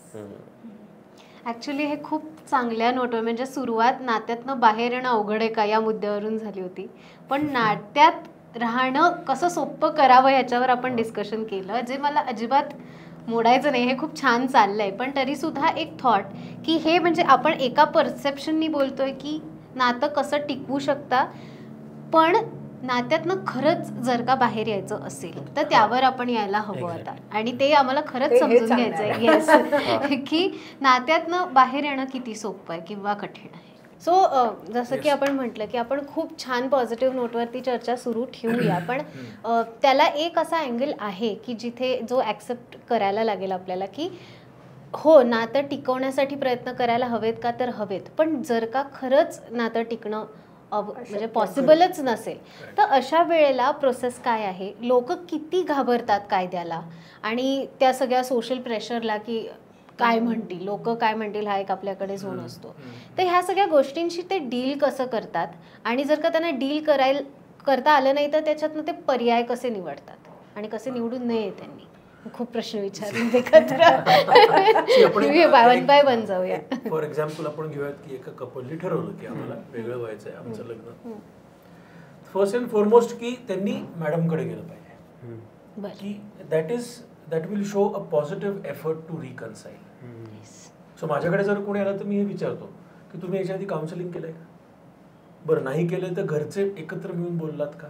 ॲक्च्युली हे खूप चांगल्या नोटवर, म्हणजे सुरुवात नात्यातनं बाहेर येणं अवघड आहे का या मुद्द्यावरून झाली होती, पण नात्यात राहणं कसं सोपं करावं ह्याच्यावर आपण डिस्कशन केलं, जे मला अजिबात मोडायचं नाही. हे खूप छान चाललंय, पण तरीसुद्धा एक थॉट की हे म्हणजे आपण एका परसेप्शननी बोलतोय की नातं कसं टिकवू शकता, पण नात्यातनं खरंच जर का बाहेर यायचं असेल तर त्यावर आपण यायला हवं आता. आणि ते आम्हाला खरंच समजून घ्यायचं आहे येस की नात्यातनं बाहेर येणं किती सोपं आहे किंवा कठीण आहे. सो जसं की आपण म्हटलं की आपण खूप छान पॉझिटिव्ह नोटवरती चर्चा सुरू ठेवूया, पण त्याला एक असा अँगल आहे की जिथे जो ॲक्सेप्ट करायला लागेल आपल्याला की हो नातं टिकवण्यासाठी प्रयत्न करायला हवेत का, तर हवेत, पण जर का खरंच नातं टिकणं म्हणजे पॉसिबलच नसेल. तर अशा वेळेला प्रोसेस काय आहे, लोक किती घाबरतात कायद्याला आणि त्या सगळ्या सोशल प्रेशरला, की काय म्हणतील लोक, काय म्हणतील, हा एक आपल्याकडे झोन असतो. तर ह्या सगळ्या गोष्टींशी ते डील कसं करतात आणि जर का त्यांना डील करता आलं नाही तर त्याच्यातनं ते पर्याय कसे निवडतात आणि कसे निवडू नये त्यांनी. खूप प्रश्न विचारून वन बाय वन जाऊया. फॉर एक्झाम्पल आपण घेऊयात की एका कपलने ठरवलं की आम्हाला वेगळं व्हायचं आहे, आमचं लग्न. फर्स्ट अँड फॉरमोस्ट की त्यांनी मॅडमकडे गेलं पाहिजे, की that will show a positive effort to reconcile. So माझ्याकडे जर कोणी आलं तर मी हे विचारतो की तुम्ही याच्या आधी काउन्सिलिंग केलंय का? बरं नाही केलंय तर घरचे एकत्र मिळून बोललात का?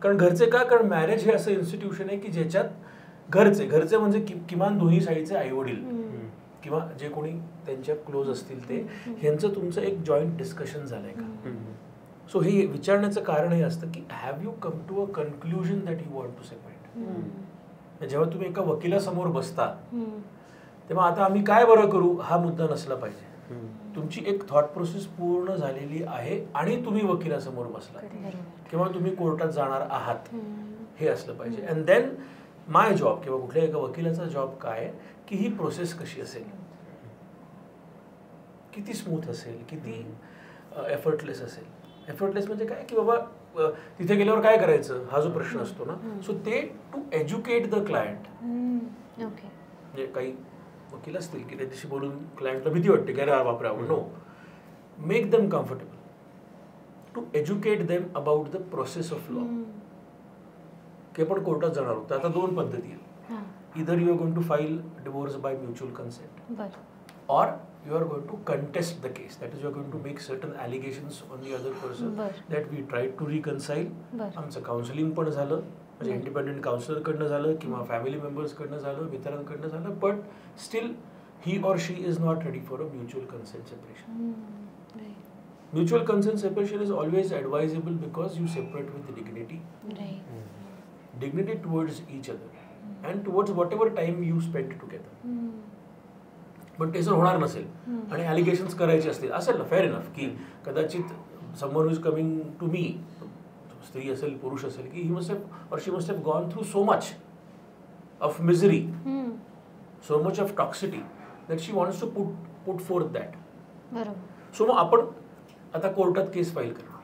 कारण घरचे का? कारण मॅरेज हे असं इन्स्टिट्यूशन आहे की ज्याच्यात घरचे म्हणजे किमान दोन्ही साईडचे आई वडील किंवा जे कोणी त्यांच्या क्लोज असतील ते, ह्यांचं तुमचं एक जॉईंट डिस्कशन झालंय का? सो हे विचारण्याचं कारण हे असतं की have you come to a conclusion that you want to separate. जेव्हा तुम्ही एका वकिलासमोर बसता तेव्हा आता आम्ही काय बरं करू हा मुद्दा नसला पाहिजे. तुमची एक थॉट प्रोसेस पूर्ण झालेली आहे आणि तुम्ही वकिलासमोर बसला किंवा तुम्ही कोर्टात जाणार आहात हे असलं पाहिजे. अँड देन माय जॉब किंवा कुठल्या एका वकिलाचा जॉब काय की ही प्रोसेस कशी असेल, किती स्मूथ असेल, किती एफर्टलेस असेल. एफर्टलेस म्हणजे काय की बाबा तिथे गेल्यावर काय करायचं हा जो प्रश्न असतो ना, सो ते टू एज्युकेट द क्लायंट. म्हणजे काही वकील असतील की त्याच्याशी बोलून क्लायंटला भीती वाटते की अरे बापरे आवड. No, make them comfortable, to educate them about the process of law. की आपण कोर्टात जाणार आहोत तर आता दोन पद्धती आहेत. Either you are going to file divorce by mutual consent or you are going to contest the case. That is, you are going to make certain allegations on the other person that we tried to reconcile. आमचं counselling पण झालं, म्हणजे independent counsellor कडनं झालं किंवा family members कडनं झालं, मित्रांकडनं झालं, but still he or she is not ready for a mutual consent separation. Mutual consent separation is always advisable because you separate with dignity. Dignity towards each other and towards whatever time you spent together. पण ते जर होणार नसेल आणि allegations करायचे असतील असेल ना, फेअर इनफ की कदाचित someone is coming to me, स्त्री असेल पुरुष असेल, की he must have or she must have gone through so much of misery, so much of toxicity that she wants to put forth that. So मग आपण आता कोर्टात केस फाईल करणार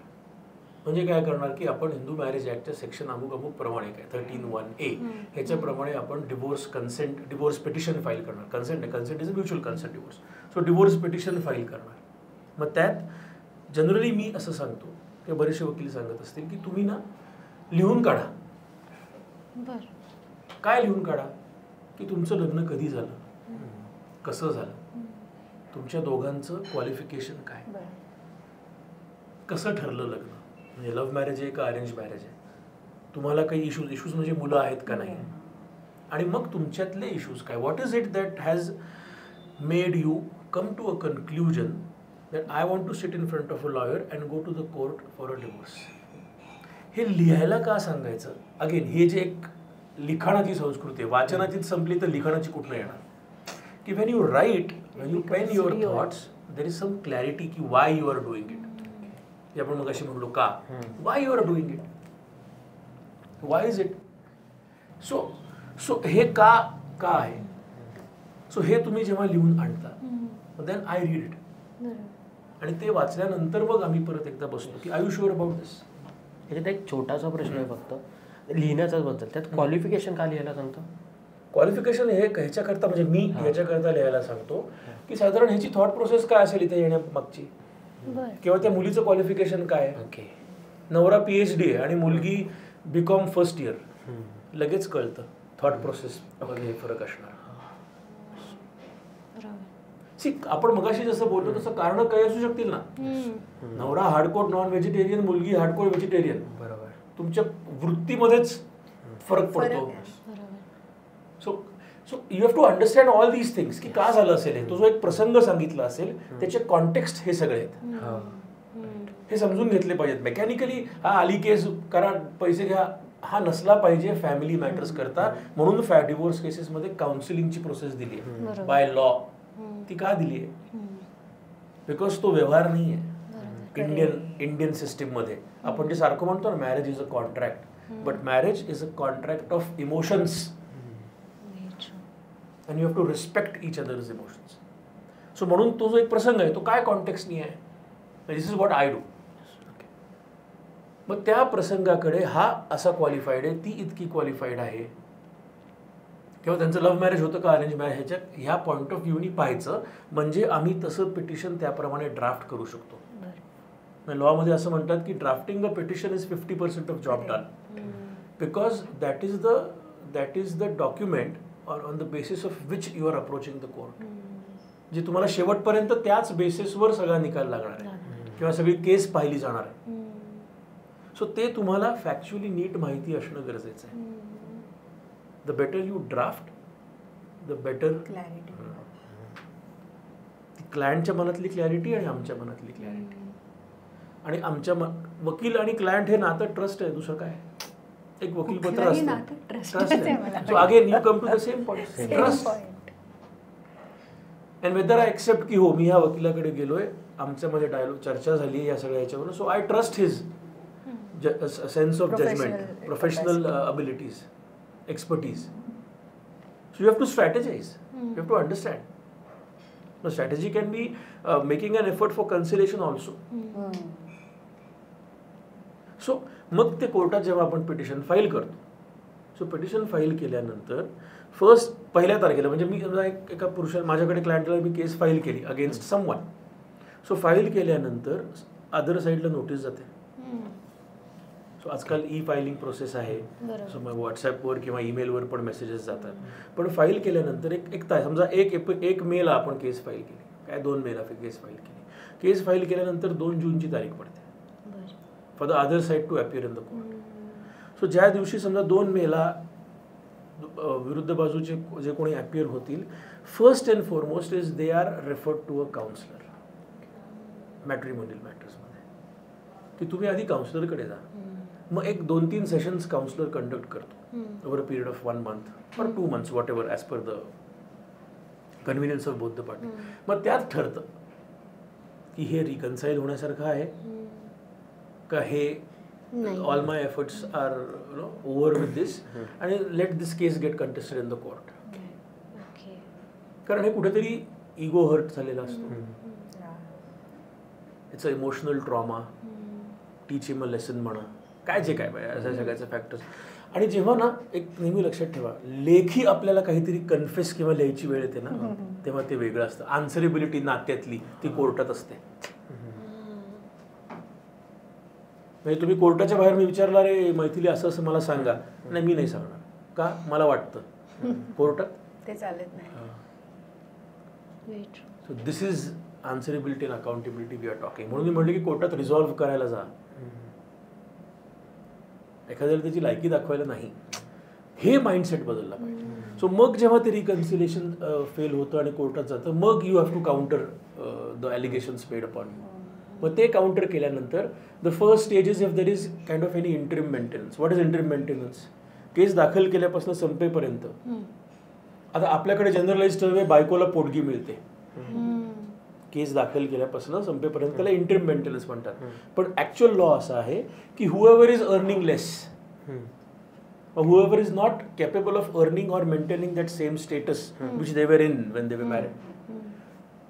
म्हणजे काय करणार की आपण हिंदू मॅरेज ॲक्टच्या सेक्शन अमुक प्रमाणे काय 13(1)A ह्याच्याप्रमाणे आपण डिवोर्स पिटिशन फाईल करणार. Consent is a mutual consent divorce. So divorce petition file करणार. मग त्यात जनरली मी असं सांगतो की बरेचसे वकील सांगत असतील की तुम्ही ना लिहून काढा. काय लिहून काढा की तुमचं लग्न कधी झालं, कसं झालं, तुमच्या दोघांचं क्वालिफिकेशन काय, कसं ठरलं लग्न, म्हणजे लव्ह मॅरेज आहे का अरेंज मॅरेज आहे, तुम्हाला काही इश्यूज म्हणजे मुलं आहेत का नाही, आणि मग तुमच्यातले इश्यूज काय, what is it that has made you come to a conclusion that I want to sit in front of a lawyer and go to the court for a divorce. हे लिहायला का सांगायचं? अगेन हे जे एक लिखाणाची संस्कृती आहे, वाचनाचीच संपली तर लिखाणाची कुठनं येणार, की when you write, when you pen your thoughts, there is some clarity की why you are doing it. ते आपण मग अशी म्हणलो का, why you are doing it, why is it. So हे का आहे. सो हे तुम्ही जेव्हा लिहून आणता देन आय रीड इट, आणि ते वाचल्यानंतर मग आम्ही परत एकदा बसतो की आय यू शुअर अबाउट दिस. याच्यात एक छोटासा प्रश्न आहे फक्त लिहिण्याचाच बद्दल, त्यात क्वालिफिकेशन का लिहायला सांगतो? क्वालिफिकेशन हे ह्याच्याकरता म्हणजे मी ह्याच्याकरता लिहायला सांगतो की साधारण ह्याची थॉट प्रोसेस काय असेल इथे येण्यामागची, किंवा त्या मुलीचं क्वालिफिकेशन काय आहे. नवरा PhD आहे आणि मुलगी BCom फर्स्ट इयर, लगेच कळतं थॉट प्रोसेस मध्ये फरक असणार. आपण मगाशी जसं बोललो तसं कारण काही असू शकतील ना. नवरा हार्डकोर नॉन व्हेजिटेरियन, मुलगी हार्डकोर व्हेजिटेरियन, बरोबर, तुमच्या वृत्तीमध्येच फरक पडतो. So you have to understand all these things की का झालं असेल, तो जो एक प्रसंग सांगितला असेल त्याचे कॉन्टेक्स्ट हे सगळे आहेत, हे समजून घेतले पाहिजेत. मेकॅनिकली हा आली केस करा पैसे घ्या हा नसला पाहिजे फॅमिली मॅटर्स करता. म्हणून डिवोर्स केसेस मध्ये काउन्सिलिंगची प्रोसेस दिली आहे बाय लॉ. ती का दिली आहे? बिकॉज तो व्यवहार नाही आहे, इंडियन सिस्टीममध्ये आपण जे सारखं म्हणतो ना, marriage is a contract, but marriage is a contract of emotions and you have to respect each other's emotions. So म्हणून तो जो एक प्रसंग आहे तो काय कॉन्टेक्स्टनी आहे, this is what I do. मग त्या प्रसंगाकडे हा असा क्वालिफाईड आहे, ती इतकी क्वालिफाईड आहे, किंवा त्यांचं लव्ह मॅरेज होतं का अरेंज मॅरेज, ह्या पॉईंट ऑफ व्ह्यूनी पाहायचं. म्हणजे आम्ही तसं पिटिशन त्याप्रमाणे ड्राफ्ट करू शकतो. लॉमध्ये असं म्हणतात की drafting a petition is 50% of job done, because that is the document on the basis of which you are approaching the court. जे तुम्हाला शेवटपर्यंत त्याच बेसिसवर सगळा निकाल लागणार आहे किंवा सगळी केस पाहिली जाणार आहे. सो ते तुम्हाला फॅक्च्युअली नीट माहिती असणं गरजेचं आहे. The better you draft, the better clarity, क्लायंटच्या मनातली क्लॅरिटी आणि आमच्या मनातली क्लॅरिटी. आणि आमच्या वकील आणि क्लायंट हे नातं ट्रस्ट आहे, दुसरं काय. एक वकीलपत्र असतं, ट्रस्ट आहे. So again you come to the same point, trust. And whether I accept की हो मी ह्या वकिलाकडे गेलोय, आमच्यामध्ये डायलॉग चर्चा झाली या सगळ्या ह्याच्यावरून, so I trust his sense of judgment, professional abilities, expertise. So you have to strategize. You have to understand. The strategy can be making an effort for conciliation also. So मग ते कोर्टात जेव्हा आपण पिटिशन फाईल करतो, so petition file केल्यानंतर पहिल्या तारखेला, म्हणजे मी एका माझ्याकडे क्लायंटला मी केस फाईल केली अगेन्स्ट समवन. सो फाईल केल्यानंतर अदर साईडला नोटीस जाते. सो आजकाल ई फायलिंग प्रोसेस आहे, सो मग व्हॉट्सॲपवर किंवा ईमेलवर पण मेसेजेस जातात. पण फाईल केल्यानंतर एक तास, समजा एक मेला आपण केस फाईल केली, काय 2 मेला केस फाईल केली. केस फाईल केल्यानंतर 2 जूनची तारीख पडते for the other side to appear in the court. So ज्या दिवशी समजा 2 मेला विरुद्ध बाजूचे जे कोणी अपिअर होतील, first and foremost is they are referred to a counsellor matrimonial मॅटर्समध्ये, की तुम्ही आधी काउन्सिलरकडे जा. मग एक 2-3 सेशन्स काउन्सिलर कंडक्ट करतो over a period of 1 month or 2 months, whatever as per the convenience of both the party. मग त्यात ठरतं की हे रिकन्साईल होण्यासारखं आहे का, हे all my efforts are over with this आणि let this case get contested in the court. कारण हे कुठेतरी इगो हर्ट झालेला असतो, it's a emotional trauma, teach him a lesson म्हणा, काय जे काय अशा सगळ्याचे फॅक्टर्स. आणि जेव्हा ना एक नेहमी लक्षात ठेवा, लेखी आपल्याला काहीतरी कन्फेस किंवा लिहायची वेळ येते ना, तेव्हा ते वेगळं असतं. आन्सरेबिलिटी नात्यातली ती कोर्टात असते. म्हणजे तुम्ही कोर्टाच्या बाहेर मी विचारला, रे मैथिली असं असं मला सांगा, नाही मी नाही सांगणार, का मला वाटतं. कोर्टात ते चालत नाही. So this is answerability and accountability we are talking. म्हणून मी म्हटलं की कोर्टात रिझॉल्व्ह करायला जा. एखाद्याला त्याची लायकी दाखवायला नाही, हे माइंडसेट बदलला पाहिजे. सो मग जेव्हा ते रिकन्सिलेशन फेल होतं आणि कोर्टात जातं, मग you have to counter the allegations made upon you. मग ते काउंटर केल्यानंतर the first stage is if there is kind of any interim maintenance. What is interim maintenance? Case दाखल केल्यापासून संपेपर्यंत. आता आपल्याकडे जनरलाइज टर्म आहे, बायकोला पोटगी मिळते. केस दाखल केल्यापासून संपेपर्यंत त्याला इंटरिम मेंटेनन्स म्हणतात. पण ऍक्च्युअल लॉ असा आहे की whoever is earning less, whoever is not capable of earning or maintaining that same status which they were in when they वर मॅरिड,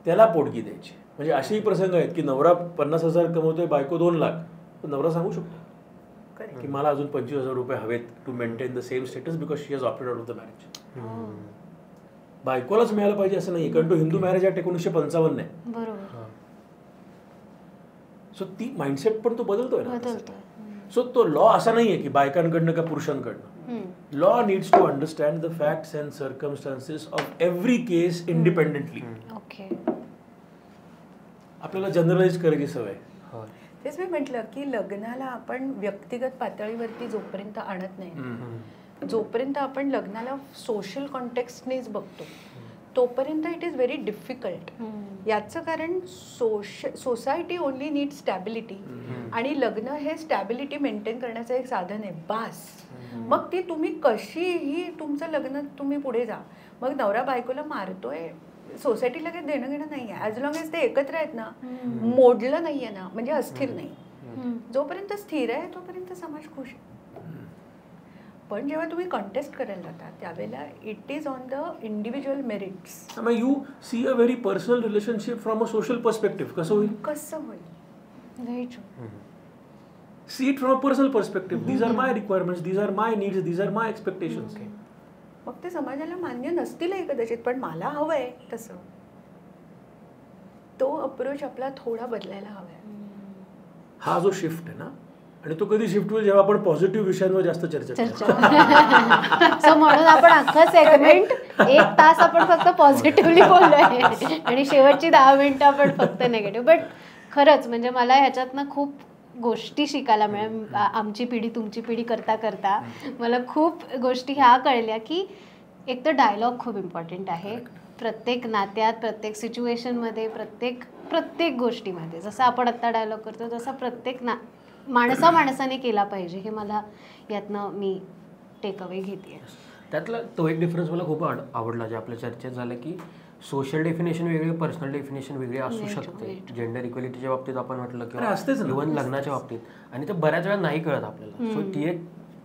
त्याला पोटगी द्यायची. म्हणजे असेही प्रसंग आहेत की नवरा 50,000 कमवतोय, बायको 2 लाख, तर नवरा सांगू शकतो की मला अजून 25,000 रुपये हवेत to maintain the same status because she has opted out of the marriage. बायकोलाच मिळालं पाहिजे असं नाही, कारण तो हिंदू मॅरेज ऍक्ट 1955 आहे. बरोबर. सो ती माइंडसेट पण तो बदलतोय ना. सो तो लॉ असा नाहीये की बायकांकडनं का पुरुषांकडनं. Law needs to understand the facts and circumstances of every case independently. Okay. आपल्याला जनरलाइज करायची सवय. तेच मी म्हटलं की लग्नाला आपण व्यक्तिगत पातळीवरती जोपर्यंत आणत नाही, जोपर्यंत आपण लग्नाला सोशल कॉन्टेक्स्टनेच बघतो, तोपर्यंत इट इज व्हेरी डिफिकल्ट. याचं कारण सोसायटी ओनली नीड स्टॅबिलिटी, आणि लग्न हे स्टॅबिलिटी मेंटेन करण्याचं एक साधन आहे बास. मग ती तुम्ही कशीही तुमचं लग्न तुम्ही पुढे जा. मग नवरा बायकोला मारतोय सोसायटीला काही देणं घेणं नाही आहे. ॲज लॉंग एज ते एकत्र आहेत ना, मोडलं नाही आहे ना, म्हणजे अस्थिर नाही. जोपर्यंत स्थिर आहे तोपर्यंत समाज खुश आहे. पण जेव्हा तुम्ही कॉन्टेस्ट करायला जाता त्यावेळेला it is on the individual merits. You see a very personal relationship from a social perspective. कसं होईल? व्हेरी ट्रू. See it from a personal perspective. These are my requirements, these are my needs, these are my expectations. मग ते समाजाला मान्य नसतीलही कदाचित, पण मला हवंय तसं. तो अप्रोच आपला थोडा बदलायला हवाय. हा जो शिफ्ट आहे ना, आणि तो कधी शिफ्ट होईल जेव्हा आपण पॉझिटिव्ह विषयांवर जास्त चर्चा करू. सो म्हणून आपण अख्खा सेगमेंट 1 तास आपण फक्त पॉझिटिव्हली बोललोय आणि शेवटची 10 मिनिटं आपण फक्त निगेटिव्ह. बट खरंच म्हणजे मला ह्याच्यातनं खूप गोष्टी शिकायला मिळाल्या. आमची पिढी तुमची पिढी करता करता मला खूप गोष्टी ह्या कळल्या की एक तर डायलॉग खूप इम्पॉर्टंट आहे प्रत्येक नात्यात, प्रत्येक सिच्युएशनमध्ये, प्रत्येक गोष्टीमध्ये. जसं आपण आत्ता डायलॉग करतो तसा प्रत्येक माणसाने केला पाहिजे. हे मला यातनं मी टेक अवे घेते. त्यातला तो एक डिफरन्स मला खूप आवडला जे आपल्या चर्चेत झालं की सोशल डेफिनेशन वेगळी, पर्सनल डेफिनेशन वेगळी असू शकते. जेंडर इक्वेलिटीच्या बाबतीत आपण म्हटलं किंवा इव्हन लग्नाच्या बाबतीत, आणि ते बऱ्याच वेळा नाही कळत आपल्याला. सो ती एक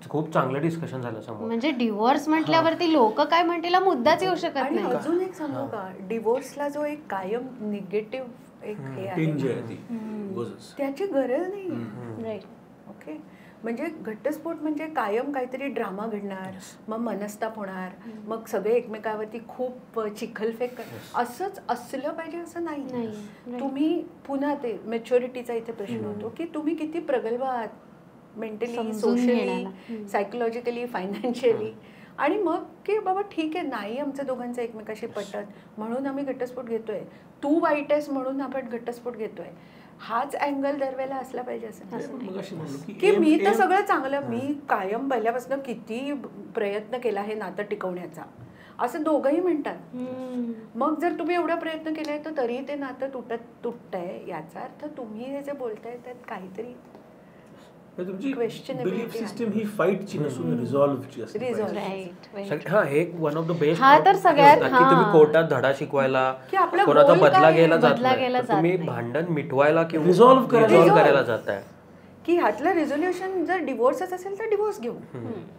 खूप चांगलं डिस्कशन झालं समोर. म्हणजे डिवोर्स म्हटल्यावरती लोक काय म्हणतील मुद्दाच येऊ शकत आणि नाही. अजून एक सांगू का, डिवोर्सला जो एक कायम निगेटिव्ह एक हे आहे त्याची गरज नाही. ओके, म्हणजे घटस्फोट म्हणजे कायम काहीतरी ड्रामा घडणार, मग मनस्ताप होणार, मग सगळे एकमेकावरती खूप चिखलफेक असंच असलं पाहिजे असं नाही. तुम्ही पुन्हा ते मॅच्युरिटीचा इथे प्रश्न होतो की तुम्ही किती प्रगल्भ आहात मेंटली, सोशली, सायकोलॉजिकली, फायनान्शियली. आणि मग की बाबा ठीक आहे, नाही आमचं दोघांचं एकमेकाशी पटत म्हणून आम्ही घटस्फोट घेतोय, तू वाईट आहेस म्हणून आपण घटस्फोट घेतोय. हाच अँगल दरवेळेला असला पाहिजे असं की मी तर सगळं चांगलं, मी कायम पहिल्यापासून किती प्रयत्न केला हे नातं टिकवण्याचा, असं दोघंही म्हणतात. मग जर तुम्ही एवढा प्रयत्न केलाय तर तरी ते नातं तुटतंय, याचा अर्थ तुम्ही हे जे बोलताय त्यात काहीतरी तुमची बिलीफ सिस्टम ही फाईटची नसून रिझॉल्व्हची असते. हा एक वन ऑफ द बेस्ट हा तर सगळ्यात की तुम्ही कोर्टात धडा शिकवायला, कोणाचा बदला घ्यायला जात नाही, तुम्ही भांडण मिटवायला किंवा रिझॉल्व्ह करायला जाताय. की ह्यातलं रिझोल्युशन जर डिवोर्सच असेल तर डिवोर्स घेऊ,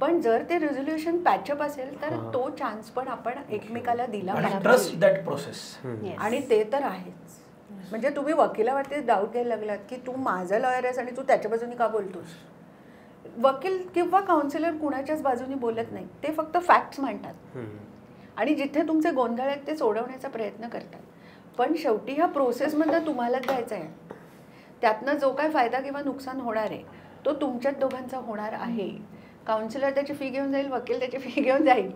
पण जर ते रिझोल्युशन पॅचअप असेल तर तो चान्स पण आपण एकमेकाला दिला पाहिजे. Trust that process. आणि ते तर आहेच. म्हणजे तुम्ही वकिलावरती डाऊट घ्यायला लागलात की तू माझा लॉयर आहेस आणि तू त्याच्या बाजूने का बोलतोस. वकील किंवा काउन्सिलर कुणाच्याच बाजूने बोलत नाही, ते फक्त फॅक्ट्स मांडतात आणि जिथे तुमचे गोंधळ आहेत ते सोडवण्याचा प्रयत्न करतात. पण शेवटी ह्या प्रोसेसमधनं तुम्हालाच जायचं आहे. त्यातनं जो काय फायदा किंवा नुकसान होणार आहे तो तुमच्याच दोघांचा होणार आहे. काउन्सिलर त्याची फी घेऊन जाईल, वकील त्याची फी घेऊन जाईल,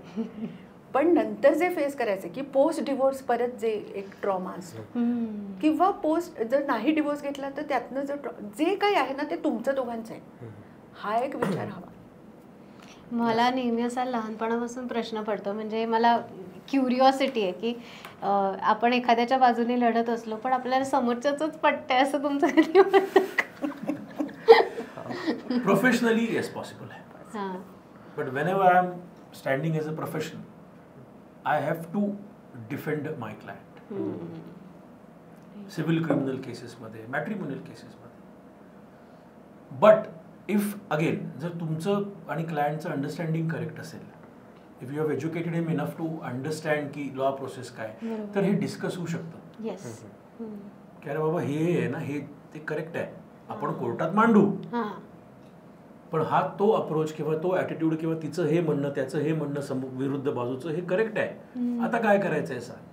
पण नंतर जे फेस करायचं की पोस्ट डिवोर्स परत जे एक ट्रॉमा असतो, किंवा पोस्ट जर नाही डिवोर्स घेतला तर त्यातनं जे काही आहे ना ते तुमचं दोघांचं आहे, हा एक विचार हवा. मला नेहमी असा लहानपणापासून प्रश्न पडतो, म्हणजे मला क्युरिओसिटी आहे की आपण एखाद्याच्या बाजूने लढत असलो पण आपल्याला समोरच्याच पटतंय असं तुमचं कधी वाटतं? प्रोफेशनली येस पॉसिबल आहे, but whenever I am standing as a professional I have to defend my client. Civil criminal cases मध्ये, matrimonial cases मध्ये. But if again जर तुमचं आणि क्लायंटचं अंडरस्टँडिंग करेक्ट असेल, if you have educated him enough to understand की law process काय, तर हे डिस्कस होऊ शकतं की अरे बाबा हे आहे ना, हे ते करेक्ट आहे, आपण कोर्टात मांडू. पण हा तो अप्रोच किंवा तो ॲटिट्यूड किंवा तिचं हे म्हणणं त्याचं हे म्हणणं विरुद्ध बाजूचं हे करेक्ट आहे, आता काय करायचंय सांग.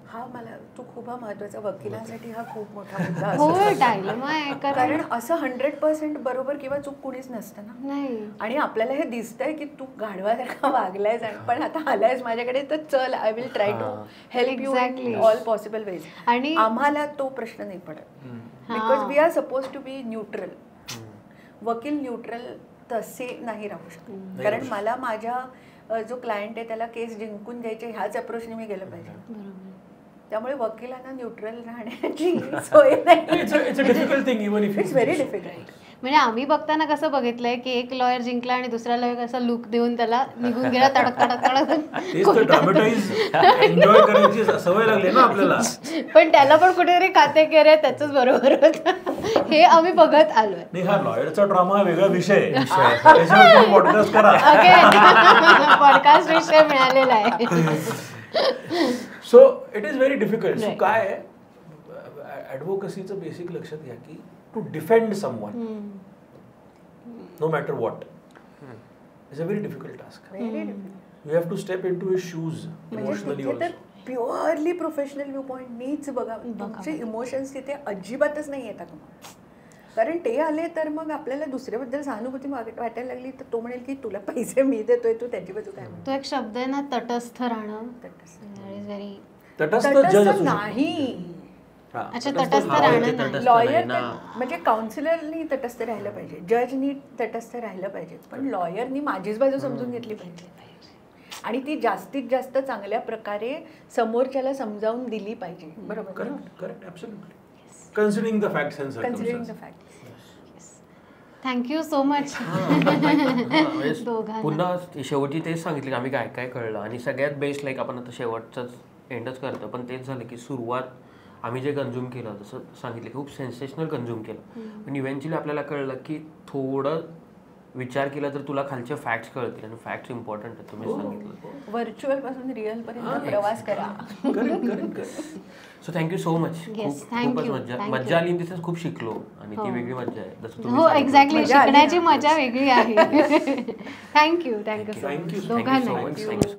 हा मला तू खूप महत्वाचा, वकिलांसाठी हा खूप मोठा मुद्दा असतो. कारण असं 100% बरोबर किंवा चूक कुणीच नसतं ना. आणि आपल्याला हे दिसतंय की तू गाढवासारखा वागलायस पण आता आलायस माझ्याकडे, तर चल I will try to help you in all possible ways. आणि आम्हाला तो प्रश्न नाही पडत because we are suppose to be neutral. वकील न्यूट्रल तसे नाही राहू शकत, कारण मला माझ्या जो क्लायंट आहे त्याला केस जिंकून द्यायचे ह्याच अप्रोचने मी गेलं पाहिजे. त्यामुळे वकिलांना न्यूट्रल राहण्याची सोय नाही. It's a difficult thing, even if it's very difficult. म्हणजे आम्ही बघताना कसं बघितलंय की एक लॉयर जिंकला आणि दुसरा लॉयर कसा लुक देऊन त्याला निघून गेला तडक तडक तेच तर ड्रामेटाईज एन्जॉय करायची सवय लागली ना आपल्याला. पण त्याला पण कुठेतरी खाते केरे त्याच बरोबर होतं हे आम्ही बघत आलोय. नाही, हा लॉयरचा ड्रामा हा वेगळा विषय आहे. त्याच्यावर तुम्ही पॉडकास्ट करा. पॉडकास्ट विषय मिळालेला आहे. So it is very difficult. So काय आहे, ॲडव्होकसीचं बेसिक लक्षात घ्या की to defend someone no matter what is a very difficult task. You have to step into his shoes emotionally म्हणजे तर ऑल्सो. प्युअरली प्रोफेशनल व्ह्यू पॉईंटनीच बघा. तुमचे इमोशन्स तिथे अजिबातच नाही येतात तुम्हाला. कारण ते आले तर मग आपल्याला दुसऱ्याबद्दल सहानुभूती वाटायला लागली तर तो म्हणेल की तुला पैसे मी देतोय, तू त्याची बाजू काय म्हणतो. तो एक शब्द आहे ना, तटस्थ राहणं. इज व्हेरी तटस्थ जज असू नाही. अच्छा, तटस्थ राहणं नाही. लॉयर म्हणजे काउन्सिलरनी तटस्थ राहिलं पाहिजे, जजनी तटस्थ राहिलं पाहिजे, पण लॉयरनी माझीच बाजू समजून घेतली पाहिजे आणि ती जास्तीत जास्त चांगल्या प्रकारे समोरच्याला समजावून दिली पाहिजे. बरोबर. Correct correct absolutely. Considering the facts and considering the circumstances. Facts. Thank you so much दोघांना. पुन्हा शेवटी तेच सांगितलं की आम्ही काय काय कळलं आणि सगळ्यात बेस्ट लाईक आपण आता शेवटचाच एंडच करतो, पण तेच झालं की सुरुवात आम्ही जे कन्झ्युम केलं जसं सांगितलं खूप सेन्सेशनल कन्झ्युम केलं, पण इव्हेंच्युअली आपल्याला कळलं की थोडं विचार केला तर तुला खालचे फॅक्ट्स कळतील आणि फॅक्ट्स इम्पॉर्टंट आहेत. तुम्ही सांगितलं व्हर्च्युअल पासून रिअल पर्यंत प्रवास करा. So thank you so much. खूपच मज्जा आली. तिथेच खूप शिकलो आणि ती वेगळी मज्जा आहे. जसं तुम्ही हो, एक्झॅक्टली. शिकण्याची मजा वेगळी आहे. थँक्यू थँक्यू दोघांना. Thank you so much.